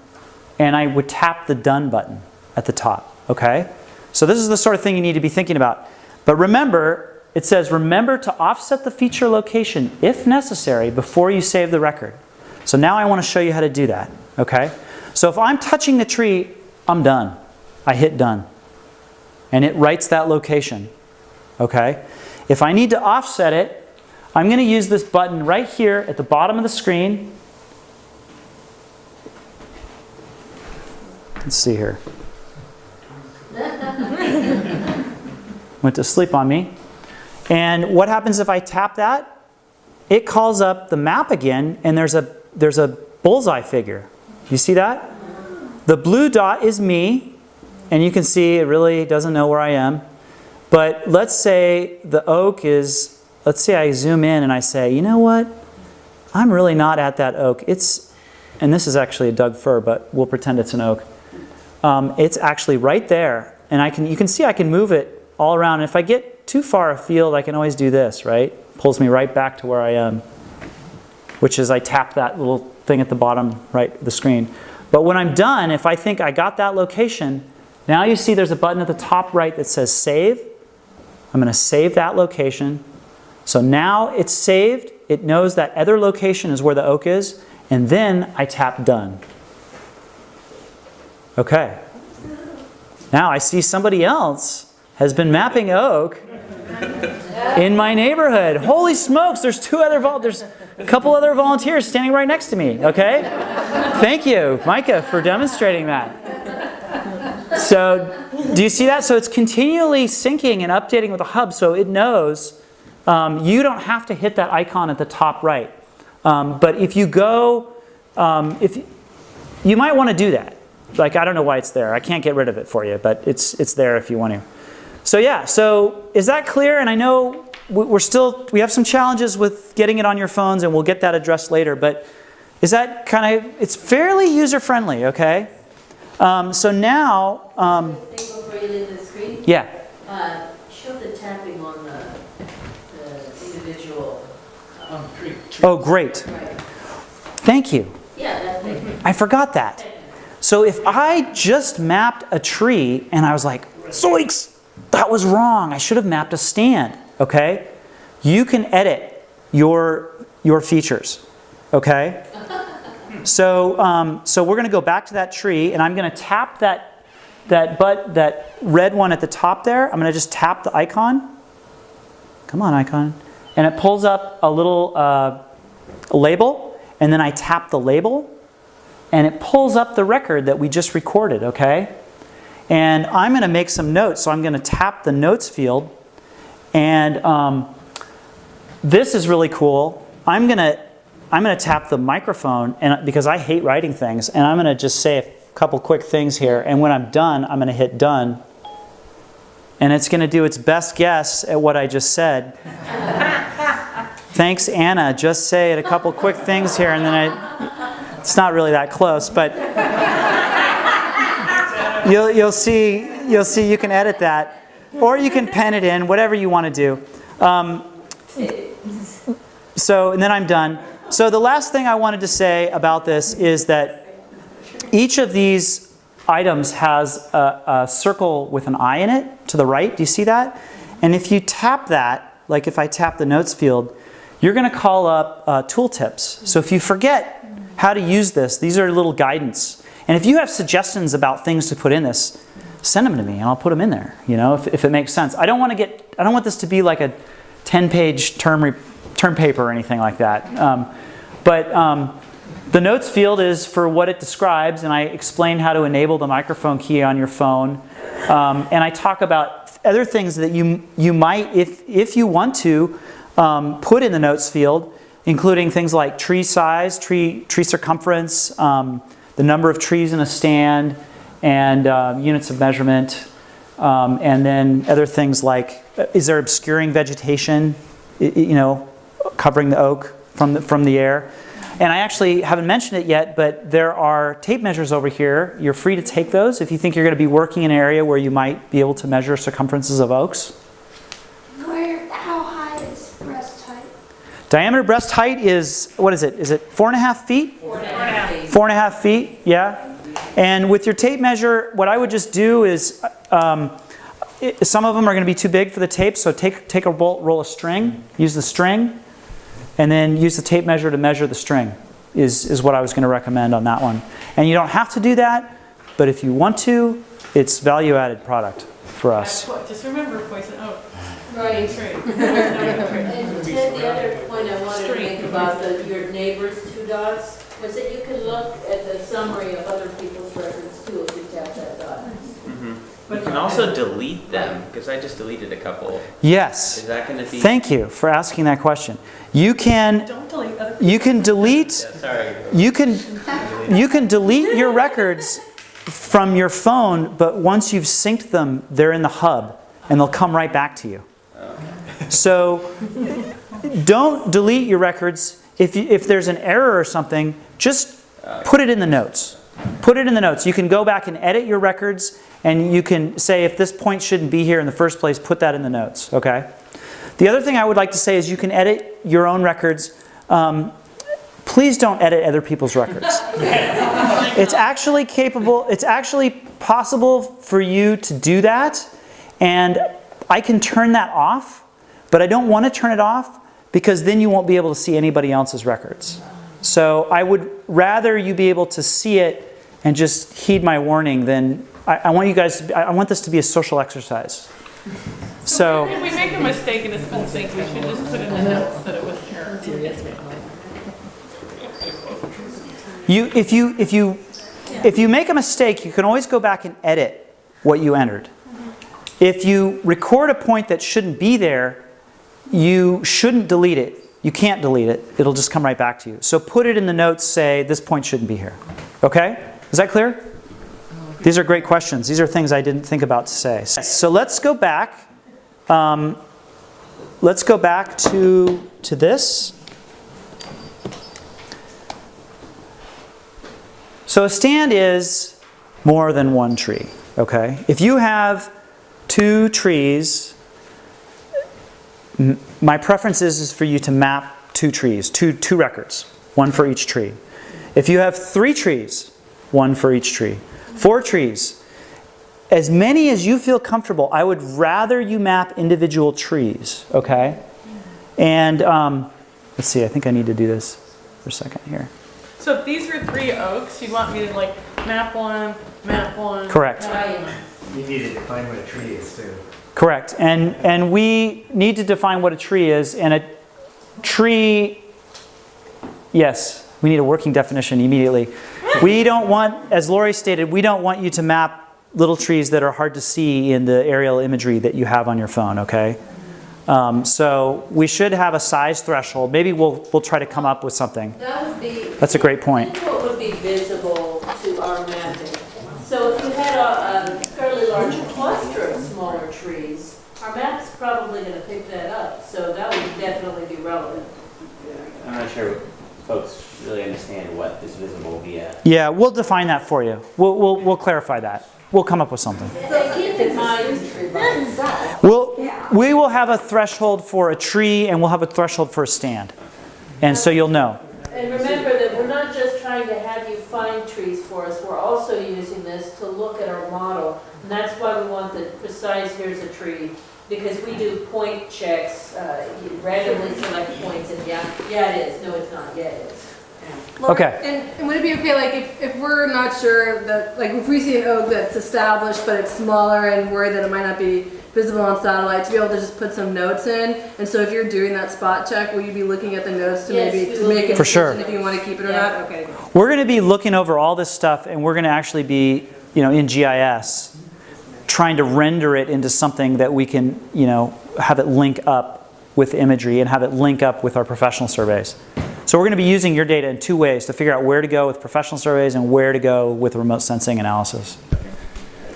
Speaker 1: and I would tap the done button at the top, okay? So this is the sort of thing you need to be thinking about. But remember, it says remember to offset the feature location if necessary before you save the record. So now I want to show you how to do that, okay? So if I'm touching the tree, I'm done. I hit done. And it writes that location, okay? If I need to offset it, I'm going to use this button right here at the bottom of the screen. Let's see here. Went to sleep on me. And what happens if I tap that? It calls up the map again, and there's a bullseye figure. You see that? The blue dot is me, and you can see it really doesn't know where I am. But let's say the oak is... Let's say I zoom in and I say, you know what? I'm really not at that oak. And this is actually a Doug fir, but we'll pretend it's an oak. It's actually right there. And you can see I can move it all around. And if I get too far afield, I can always do this, right? Pulls me right back to where I am, which is I tap that little thing at the bottom right of the screen. But when I'm done, if I think I got that location, now you see there's a button at the top right that says save. I'm going to save that location. So now it's saved, it knows that other location is where the oak is, and then I tap done. Okay. Now I see somebody else has been mapping oak in my neighborhood. Holy smokes, there's a couple other volunteers standing right next to me, okay? Thank you, Micah, for demonstrating that. So, do you see that? So it's continually syncing and updating with the hub, so it knows. You don't have to hit that icon at the top right. But if you go, you might want to do that. Like, I don't know why it's there. I can't get rid of it for you, but it's there if you want to. So yeah, so is that clear? And I know we have some challenges with getting it on your phones, and we'll get that addressed later. But is that it's fairly user-friendly, okay? So now...
Speaker 2: Thing before you leave the screen?
Speaker 1: Yeah.
Speaker 2: Show the tapping on the individual.
Speaker 1: Oh, great.
Speaker 2: Right.
Speaker 1: Thank you.
Speaker 2: Yeah, that thing.
Speaker 1: I forgot that. So if I just mapped a tree and I was like, zoinks, that was wrong. I should have mapped a stand, okay? You can edit your features, okay? So we're going to go back to that tree, and I'm going to tap that red one at the top there. I'm going to just tap the icon. Come on, icon. And it pulls up a little label, and then I tap the label, and it pulls up the record that we just recorded, okay? And I'm going to make some notes, so I'm going to tap the notes field, and this is really cool. I'm going to tap the microphone, and because I hate writing things, and I'm going to just say a couple quick things here, and when I'm done, I'm going to hit done. And it's going to do its best guess at what I just said. Thanks, Anna. Just say it a couple quick things here, and then it's not really that close, but you'll see you can edit that, or you can pen it in, whatever you want to do. And then I'm done. So the last thing I wanted to say about this is that each of these items has a circle with an eye in it to the right. Do you see that? And if you tap that, like if I tap the notes field, you're going to call up tooltips. So if you forget how to use this, these are little guidance. And if you have suggestions about things to put in this, send them to me and I'll put them in there, you know, if it makes sense. I don't want this to be like a 10-page term paper or anything like that. The notes field is for what it describes, and I explain how to enable the microphone key on your phone. And I talk about other things that you might, if you want to, put in the notes field, including things like tree size, tree circumference, the number of trees in a stand, and units of measurement, and then other things like, is there obscuring vegetation, you know, covering the oak from the air. And I actually haven't mentioned it yet, but there are tape measures over here. You're free to take those if you think you're going to be working in an area where you might be able to measure circumferences of oaks.
Speaker 3: How high is breast height?
Speaker 1: Diameter breast height is, what is it? Is it 4.5 feet?
Speaker 2: 4.5 feet.
Speaker 1: 4.5 feet, yeah. And with your tape measure, what I would just do is, some of them are going to be too big for the tape, so take a roll of string, use the string, and then use the tape measure to measure the string is what I was going to recommend on that one. And you don't have to do that, but if you want to, it's value-added product for us.
Speaker 8: Just remember poison oak.
Speaker 2: Right.
Speaker 8: Tree.
Speaker 2: And Ted, the other point I wanted to make about your neighbor's 2 dots was that you can look at the summary of other people's records too if you tap that dot.
Speaker 7: You can also delete them, because I just deleted a couple.
Speaker 1: Yes.
Speaker 7: Is that going to be?
Speaker 1: Thank you for asking that question. You can
Speaker 8: Don't delete other
Speaker 1: delete
Speaker 7: Sorry.
Speaker 1: you can delete your records from your phone, but once you've synced them, they're in the hub and they'll come right back to you. So don't delete your records. If there's an error or something, just put it in the notes. Put it in the notes. You can go back and edit your records, and you can say if this point shouldn't be here in the first place, put that in the notes, okay? The other thing I would like to say is you can edit your own records. Please don't edit other people's records. It's actually possible for you to do that, and I can turn that off, but I don't want to turn it off because then you won't be able to see anybody else's records. So I would rather you be able to see it and just heed my warning than I want you guys to I want this to be a social exercise. So
Speaker 8: if we make a mistake and it's been synced, we should just put in the notes that it was an error.
Speaker 1: if you make a mistake, you can always go back and edit what you entered. If you record a point that shouldn't be there, you shouldn't delete it. You can't delete it. It'll just come right back to you. So put it in the notes, say this point shouldn't be here. Okay? Is that clear? These are great questions. These are things I didn't think about to say. So let's go back. Let's go back to this. So a stand is more than one tree. Okay? If you have 2 trees, my preference is for you to map 2 trees, two records, 1 for each tree. If you have 3 trees, 1 for each tree. 4 trees, as many as you feel comfortable. I would rather you map individual trees, okay? And let's see, I think I need to do this for a second here.
Speaker 8: So if these were 3 oaks, you'd want me to like map one.
Speaker 1: Correct.
Speaker 8: map one.
Speaker 10: You need to define what a tree is too.
Speaker 1: Correct. And we need to define what a tree is. And a tree, yes, we need a working definition immediately. We don't want, as Lori stated, we don't want you to map little trees that are hard to see in the aerial imagery that you have on your phone, okay? So we should have a size threshold. Maybe we'll try to come up with something.
Speaker 2: That would be.
Speaker 1: That's a great point.
Speaker 2: What would be visible to our mapping? So if you had a fairly large cluster of smaller trees, our map's probably going to pick that up. So that would definitely be relevant.
Speaker 7: I'm not sure folks really understand what is visible via.
Speaker 1: Yeah, we'll define that for you. We'll clarify that. We'll come up with something.
Speaker 2: And keep in mind,
Speaker 1: We will have a threshold for a tree and we'll have a threshold for a stand. And so you'll know.
Speaker 2: and remember that we're not just trying to have you find trees for us. We're also using this to look at our model. And that's why we want the precise, here's a tree, because we do point checks, you randomly select points, and yeah it is, no it's not, yeah it is.
Speaker 1: Okay.
Speaker 11: And would it be okay, like, if we're not sure that, like, if we see an oak that's established, but it's smaller and worried that it might not be visible on satellite, to be able to just put some notes in? And so if you're doing that spot check, will you be looking at the notes to
Speaker 2: Yes,
Speaker 11: maybe
Speaker 2: we
Speaker 11: to
Speaker 2: will.
Speaker 11: make a
Speaker 1: For sure.
Speaker 11: decision if you want to keep it or
Speaker 2: Yeah.
Speaker 11: not? Okay.
Speaker 1: We're going to be looking over all this stuff, and we're going to actually be, in GIS, trying to render it into something that we can, have it link up with imagery and have it link up with our professional surveys. So we're going to be using your data in two ways to figure out where to go with professional surveys and where to go with remote sensing analysis.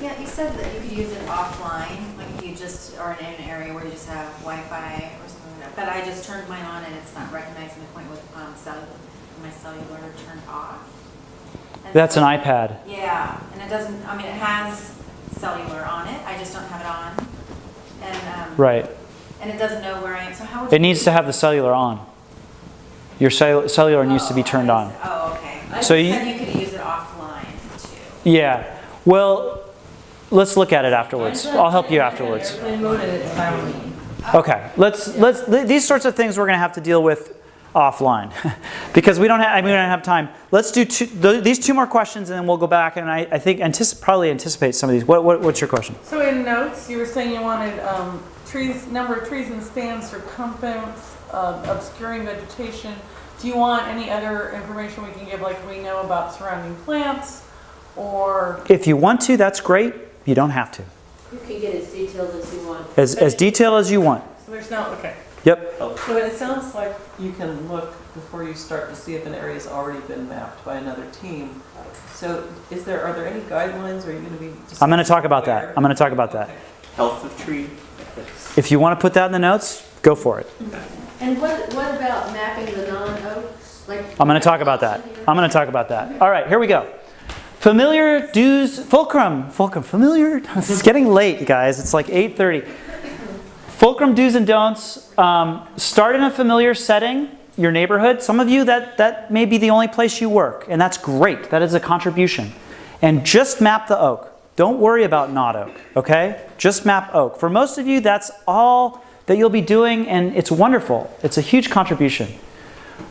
Speaker 12: Yeah, you said that you could use it offline, like if you just are in an area where you just have Wi-Fi or something like that. But I just turned mine on and it's not recognizing the point with my cellular turned off. And
Speaker 1: That's an iPad.
Speaker 12: Yeah, and it doesn't. I mean, it has cellular on it. I just don't have it on. And
Speaker 1: Right.
Speaker 12: And it doesn't know where I am. So how would
Speaker 1: It needs to have the cellular on. Your cellular needs to be turned on.
Speaker 12: Oh, okay.
Speaker 1: So
Speaker 12: You said you could use it offline too.
Speaker 1: Yeah. Well, let's look at it afterwards. I'll help you afterwards.
Speaker 4: Airplane mode and it's fine.
Speaker 1: Okay. These sorts of things we're going to have to deal with offline because we don't have time. Let's do these two more questions and then we'll go back and I think probably anticipate some of these. What's your question?
Speaker 8: So in notes, you were saying you wanted number of trees and stands, circumference, obscuring vegetation. Do you want any other information we can give, like we know about surrounding plants, or?
Speaker 1: If you want to, that's great. You don't have to.
Speaker 2: You can get as detailed as you want.
Speaker 1: As detailed as you want.
Speaker 8: So there's no, okay.
Speaker 1: Yep.
Speaker 5: So it sounds like you can look before you start to see if an area's already been mapped by another team. So are there any guidelines, or are you going to be just...
Speaker 1: I'm going to talk about that. I'm going to talk about that.
Speaker 7: Health of tree.
Speaker 1: If you want to put that in the notes, go for it.
Speaker 9: And what about mapping the non-oaks? Like,
Speaker 1: I'm going to talk about that. I'm going to talk about that. All right, here we go. Familiar dues, fulcrum, familiar. It's getting late, guys. It's like 8:30. Fulcrum do's and don'ts. Start in a familiar setting, your neighborhood. Some of you, that may be the only place you work, and that's great. That is a contribution. And just map the oak. Don't worry about not oak, okay? Just map oak. For most of you, that's all that you'll be doing, and it's wonderful. It's a huge contribution.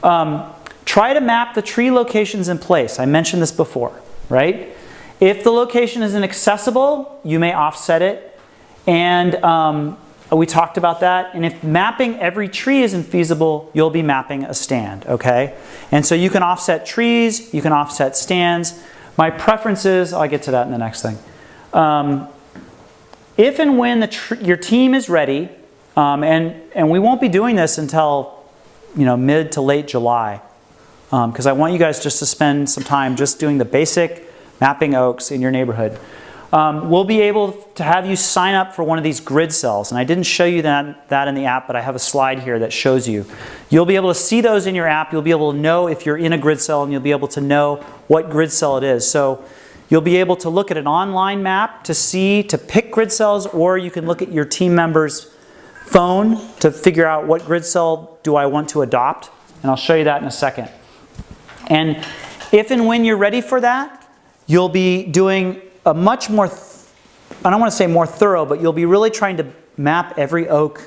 Speaker 1: Try to map the tree locations in place. I mentioned this before, right? If the location is inaccessible, you may offset it. And we talked about that. And if mapping every tree isn't feasible, you'll be mapping a stand, okay? And so you can offset trees, you can offset stands. My preference is, I'll get to that in the next thing. If and when your team is ready, and we won't be doing this until mid to late July, because I want you guys just to spend some time just doing the basic mapping oaks in your neighborhood. We'll be able to have you sign up for one of these grid cells, and I didn't show you that in the app, but I have a slide here that shows you. You'll be able to see those in your app. You'll be able to know if you're in a grid cell, and you'll be able to know what grid cell it is. So you'll be able to look at an online map to pick grid cells, or you can look at your team member's phone to figure out what grid cell do I want to adopt, and I'll show you that in a second. And if and when you're ready for that, you'll be doing a much more, I don't want to say more thorough, but you'll be really trying to map every oak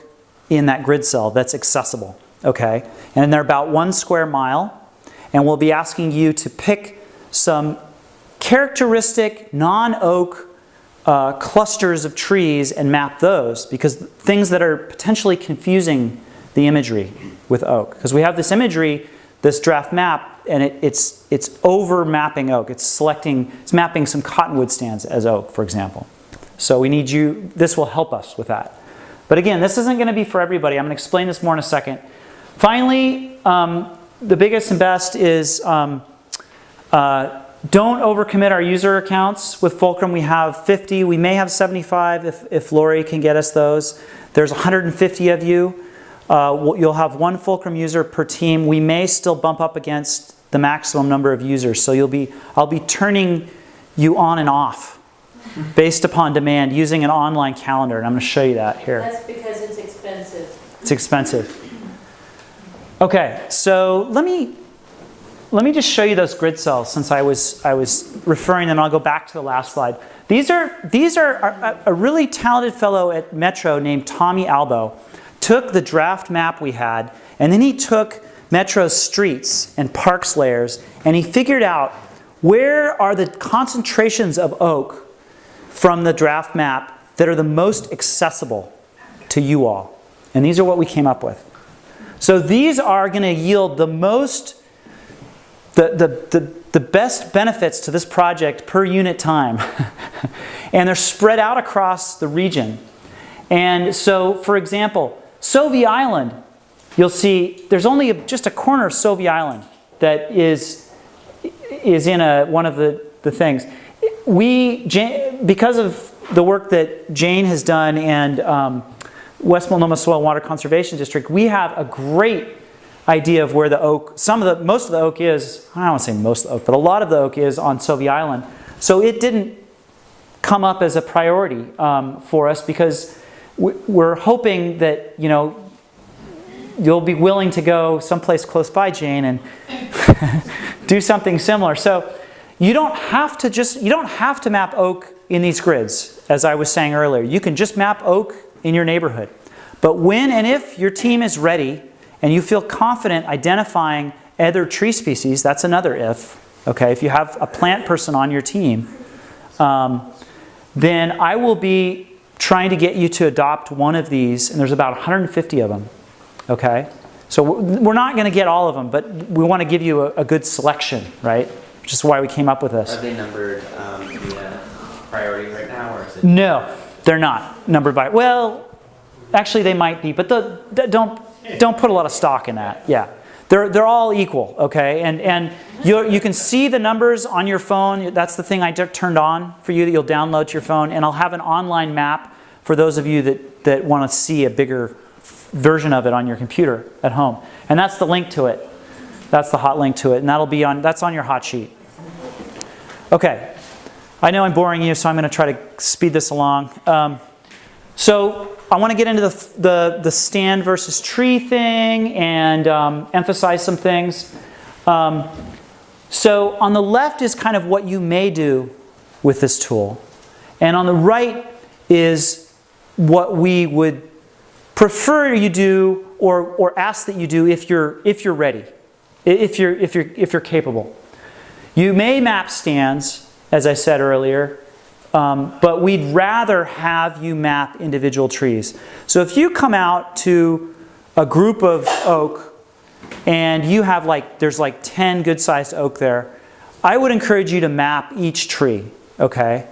Speaker 1: in that grid cell that's accessible, okay? And they're about 1 square mile, and we'll be asking you to pick some characteristic non-oak clusters of trees and map those, because things that are potentially confusing the imagery with oak. Because we have this imagery, this draft map, and it's over mapping oak. It's mapping some cottonwood stands as oak, for example. So we need you, this will help us with that. But again, this isn't going to be for everybody. I'm going to explain this more in a second. Finally, the biggest and best is don't overcommit our user accounts. With Fulcrum, we have 50. We may have 75 if Lori can get us those. There's 150 of you. You'll have 1 Fulcrum user per team. We may still bump up against the maximum number of users. So I'll be turning you on and off based upon demand using an online calendar. And I'm going to show you that here.
Speaker 2: That's because it's expensive.
Speaker 1: It's expensive. Okay, so let me let me just show you those grid cells since I was referring them. I'll go back to the last slide. These are a really talented fellow at Metro named Tommy Albo took the draft map we had, and then he took Metro's streets and parks layers, and he figured out where are the concentrations of oak from the draft map that are the most accessible to you all. And these are what we came up with. So these are going to yield the most, the best benefits to this project per unit time. And they're spread out across the region. And so, for example, Sauvie Island, you'll see there's only just a corner of Sauvie Island that is in one of the things. Because of the work that Jane has done and West Multnomah Soil and Water Conservation District, we have a great idea of where the oak, most of the oak is, I don't want to say most of the oak, but a lot of the oak is on Sauvie Island. So it didn't come up as a priority for us because we're hoping that, you'll be willing to go someplace close by, Jane, and do something similar. So you don't have to map oak in these grids, as I was saying earlier. You can just map oak in your neighborhood. But when and if your team is ready and you feel confident identifying other tree species, that's another if. Okay, if you have a plant person on your team, then I will be trying to get you to adopt one of these, and there's about 150 of them. Okay, so we're not going to get all of them, but we want to give you a good selection, right? Which is why we came up with this.
Speaker 7: Are they numbered via priority right now, or is it?
Speaker 1: No, they're not numbered by. Well, actually, they might be, but don't put a lot of stock in that. Yeah, they're all equal. Okay, and you can see the numbers on your phone. That's the thing I turned on for you that you'll download to your phone, and I'll have an online map for those of you that want to see a bigger version of it on your computer at home. And that's the link to it. That's the hot link to it. And that's on your hot sheet. Okay. I know I'm boring you, so I'm going to try to speed this along. So I want to get into the stand versus tree thing and emphasize some things. So on the left is kind of what you may do with this tool. And on the right is what we would prefer you do or ask that you do if you're ready, if you're capable. You may map stands, as I said earlier, but we'd rather have you map individual trees. So if you come out to a group of oak and you have there's 10 good-sized oak there, I would encourage you to map each tree, okay?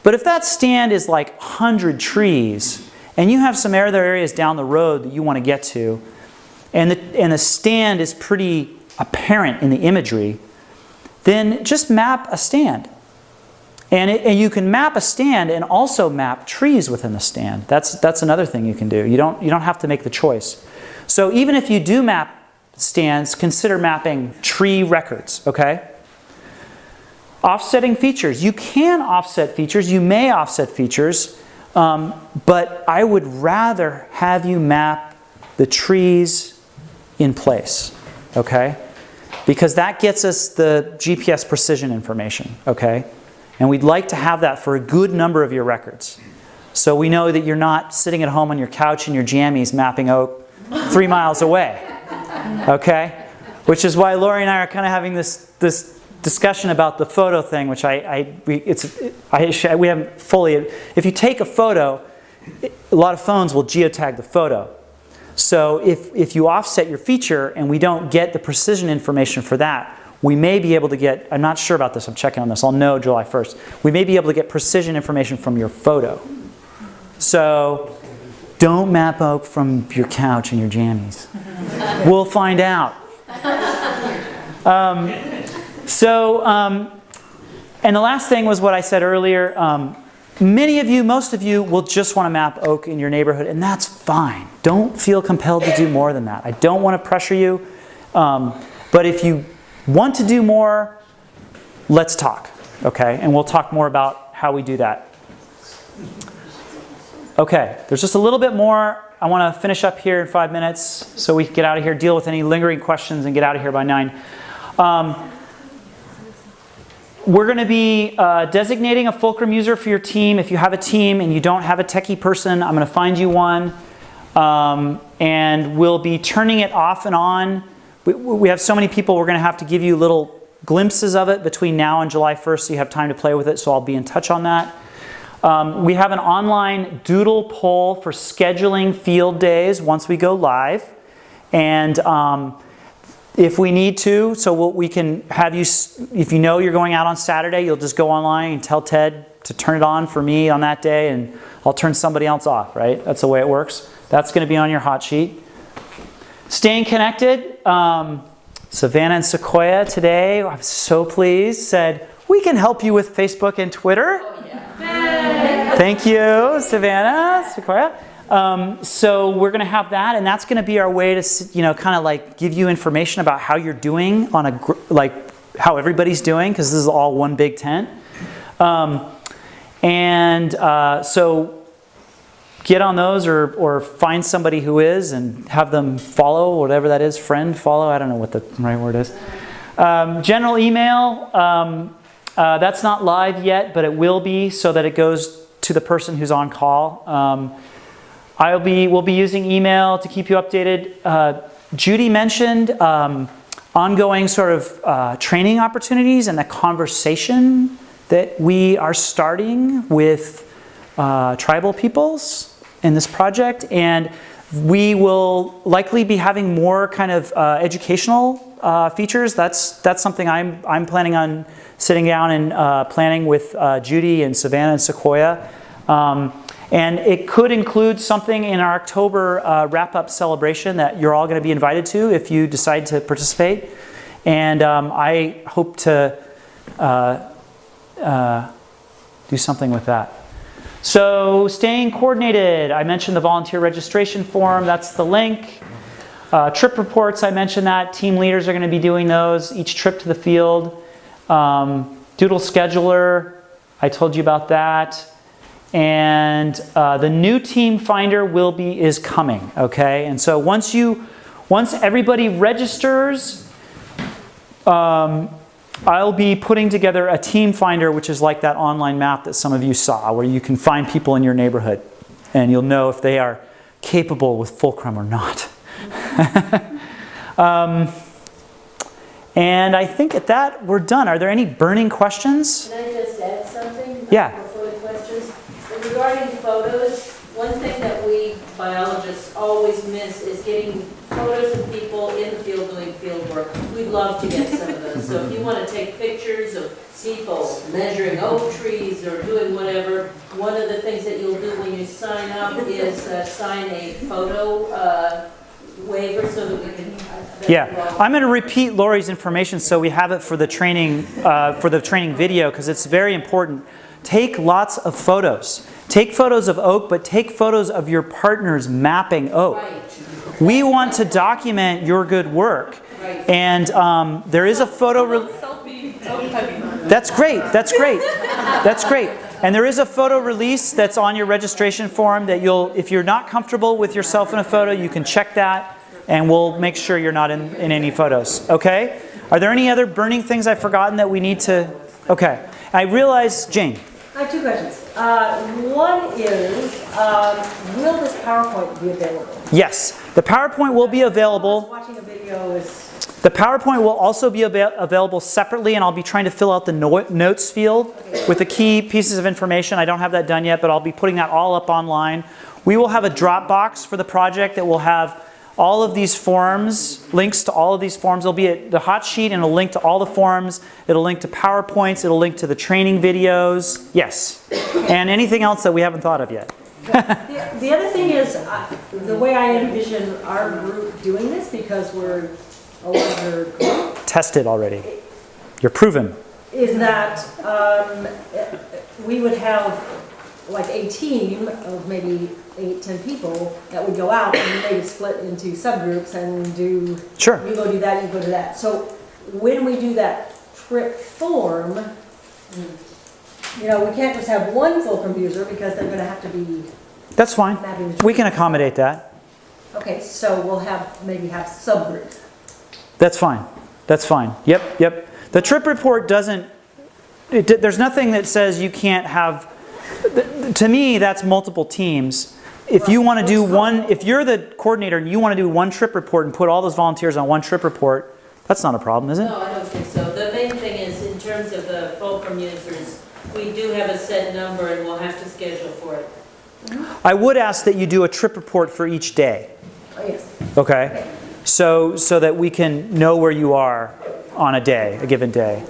Speaker 1: But if that stand is 100 trees, and you have some other areas down the road that you want to get to, and the stand is pretty apparent in the imagery, then just map a stand. And you can map a stand and also map trees within the stand. That's another thing you can do. You don't have to make the choice. So even if you do map stands, consider mapping tree records, okay? Offsetting features. You can offset features. You may offset features. But I would rather have you map the trees in place, okay? Because that gets us the GPS precision information, okay? And we'd like to have that for a good number of your records. So we know that you're not sitting at home on your couch in your jammies mapping oak 3 miles away, okay? Which is why Lori and I are kind of having this discussion about the photo thing, which we haven't fully. If you take a photo, a lot of phones will geotag the photo. So if you offset your feature and we don't get the precision information for that, we may be able to get, I'm not sure about this, I'm checking on this, I'll know July 1st. We may be able to get precision information from your photo. So don't map oak from your couch and your jammies. We'll find out. And the last thing was what I said earlier. Many of you, most of you, will just want to map oak in your neighborhood, and that's fine. Don't feel compelled to do more than that. I don't want to pressure you. But if you want to do more, let's talk, okay? And we'll talk more about how we do that. Okay, there's just a little bit more. I want to finish up here in 5 minutes so we can get out of here, deal with any lingering questions, and get out of here by 9. We're going to be designating a Fulcrum user for your team. If you have a team and you don't have a techie person, I'm going to find you one. And we'll be turning it off and on. We have so many people, we're going to have to give you little glimpses of it between now and July 1st so you have time to play with it, so I'll be in touch on that. We have an online doodle poll for scheduling field days once we go live. And if we need to, so we can have you, if you know you're going out on Saturday, you'll just go online and tell Ted to turn it on for me on that day, and I'll turn somebody else off, right? That's the way it works. That's going to be on your hot sheet. Staying connected. Savannah and Sequoia today, I'm so pleased, said, we can help you with Facebook and Twitter.
Speaker 2: Oh, yeah.
Speaker 1: Thank you, Savannah, Sequoia. So we're going to have that, and that's going to be our way to, kind of like give you information about how you're doing on how everybody's doing, because this is all one big tent. So get on those or find somebody who is and have them follow, whatever that is, friend, follow, I don't know what the right word is. General email, that's not live yet, but it will be so that it goes to the person who's on call. We'll be using email to keep you updated. Judy mentioned ongoing sort of training opportunities and the conversation that we are starting with tribal peoples in this project, and we will likely be having more kind of educational features. That's something I'm planning on sitting down and planning with Judy and Savannah and Sequoia. And it could include something in our October wrap-up celebration that you're all going to be invited to if you decide to participate. And I hope to do something with that. So staying coordinated, I mentioned the volunteer registration form, that's the link. Trip reports, I mentioned that. Team leaders are going to be doing those, each trip to the field. Doodle scheduler, I told you about that. And the new team finder is coming, okay? And so once everybody registers, I'll be putting together a team finder, which is like that online map that some of you saw, where you can find people in your neighborhood, and you'll know if they are capable with Fulcrum or not. And I think at that, we're done. Are there any burning questions?
Speaker 2: Can I just add something?
Speaker 1: Yeah.
Speaker 2: Before the questions? Regarding photos, one thing that we biologists always miss is getting photos of people in the field doing field work. We'd love to get some of those. So if you want to take pictures of people measuring oak trees or doing whatever, one of the things that you'll do when you sign up is sign a photo waiver so that we can...
Speaker 1: Yeah, I'm going to repeat Lori's information so we have it for the training video, because it's very important. Take lots of photos. Take photos of oak, but take photos of your partners mapping oak.
Speaker 2: Right.
Speaker 1: We want to document your good work.
Speaker 2: Right.
Speaker 1: And there is a photo... That's great. That's great. That's great. And there is a photo release that's on your registration form that if you're not comfortable with yourself in a photo, you can check that, and we'll make sure you're not in any photos. Okay? Are there any other burning things I've forgotten that we need to... Okay. I realize, Jane.
Speaker 13: I have two questions. One is, will this PowerPoint be available?
Speaker 1: Yes. The PowerPoint will be available.
Speaker 13: Watching a video is...
Speaker 1: The PowerPoint will also be available separately, and I'll be trying to fill out the notes field with the key pieces of information. I don't have that done yet, but I'll be putting that all up online. We will have a Dropbox for the project that will have all of these forms, links to all of these forms. It'll be the hot sheet, and it'll link to all the forms. It'll link to PowerPoints. It'll link to the training videos. Yes. And anything else that we haven't thought of yet.
Speaker 13: The other thing is, the way I envision our group doing this, because we're a larger group.
Speaker 1: Tested already. You're proven.
Speaker 13: Is that we would have like a team of maybe 8-10 people that would go out and maybe split into subgroups and do,
Speaker 1: sure,
Speaker 13: you go do that, you go do that. So when we do that trip form, we can't just have one Fulcrum user because they're going to have to be...
Speaker 1: That's fine. We can accommodate that.
Speaker 13: Okay, so we'll maybe have subgroups.
Speaker 1: That's fine. That's fine. Yep. The trip report doesn't, there's nothing that says you can't have, to me, that's multiple teams. If you want to do one, if you're the coordinator and you want to do one trip report and put all those volunteers on one trip report, that's not a problem, is it?
Speaker 2: No, I don't think so. The main thing is, in terms of the Fulcrum users, we do have a set number and we'll have to schedule for it.
Speaker 1: I would ask that you do a trip report for each day.
Speaker 13: Oh, yes.
Speaker 1: Okay? So that we can know where you are on a day, a given day.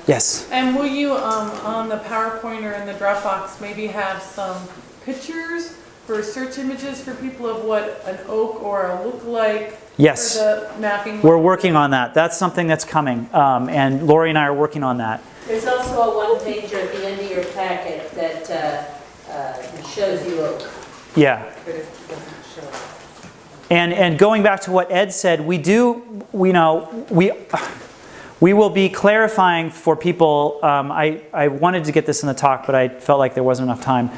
Speaker 1: Yes?
Speaker 8: And will you, on the PowerPoint or in the Dropbox, maybe have some pictures for search images for people of what an oak or a look-like
Speaker 1: Yes.
Speaker 8: for the mapping?
Speaker 1: We're working on that. That's something that's coming. And Lori and I are working on that.
Speaker 2: There's also a one-pager at the end of your packet that shows you oak.
Speaker 1: Yeah. And going back to what Ed said, we will be clarifying for people, I wanted to get this in the talk, but I felt like there wasn't enough time,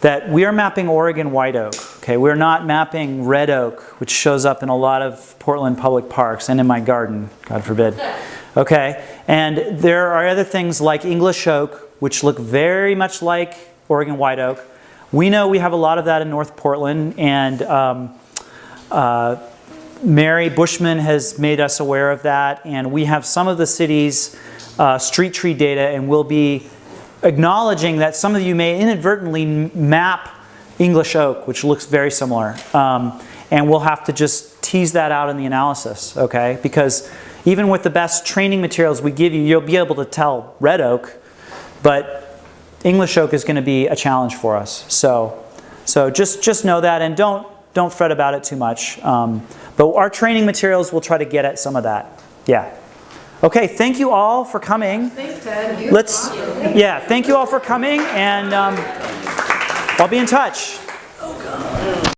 Speaker 1: that we are mapping Oregon white oak. Okay, we're not mapping red oak, which shows up in a lot of Portland public parks and in my garden, God forbid. Okay, and there are other things like English oak, which look very much like Oregon white oak. We know we have a lot of that in North Portland, and Mary Bushman has made us aware of that, and we have some of the city's street tree data, and we'll be acknowledging that some of you may inadvertently map English oak, which looks very similar. And we'll have to just tease that out in the analysis, okay? Because even with the best training materials we give you, you'll be able to tell red oak, but English oak is going to be a challenge for us. So just know that, and don't fret about it too much. But our training materials will try to get at some of that. Yeah. Okay, thank you all for coming.
Speaker 11: Thanks, Ted.
Speaker 1: Thank you all for coming, and I'll be in touch.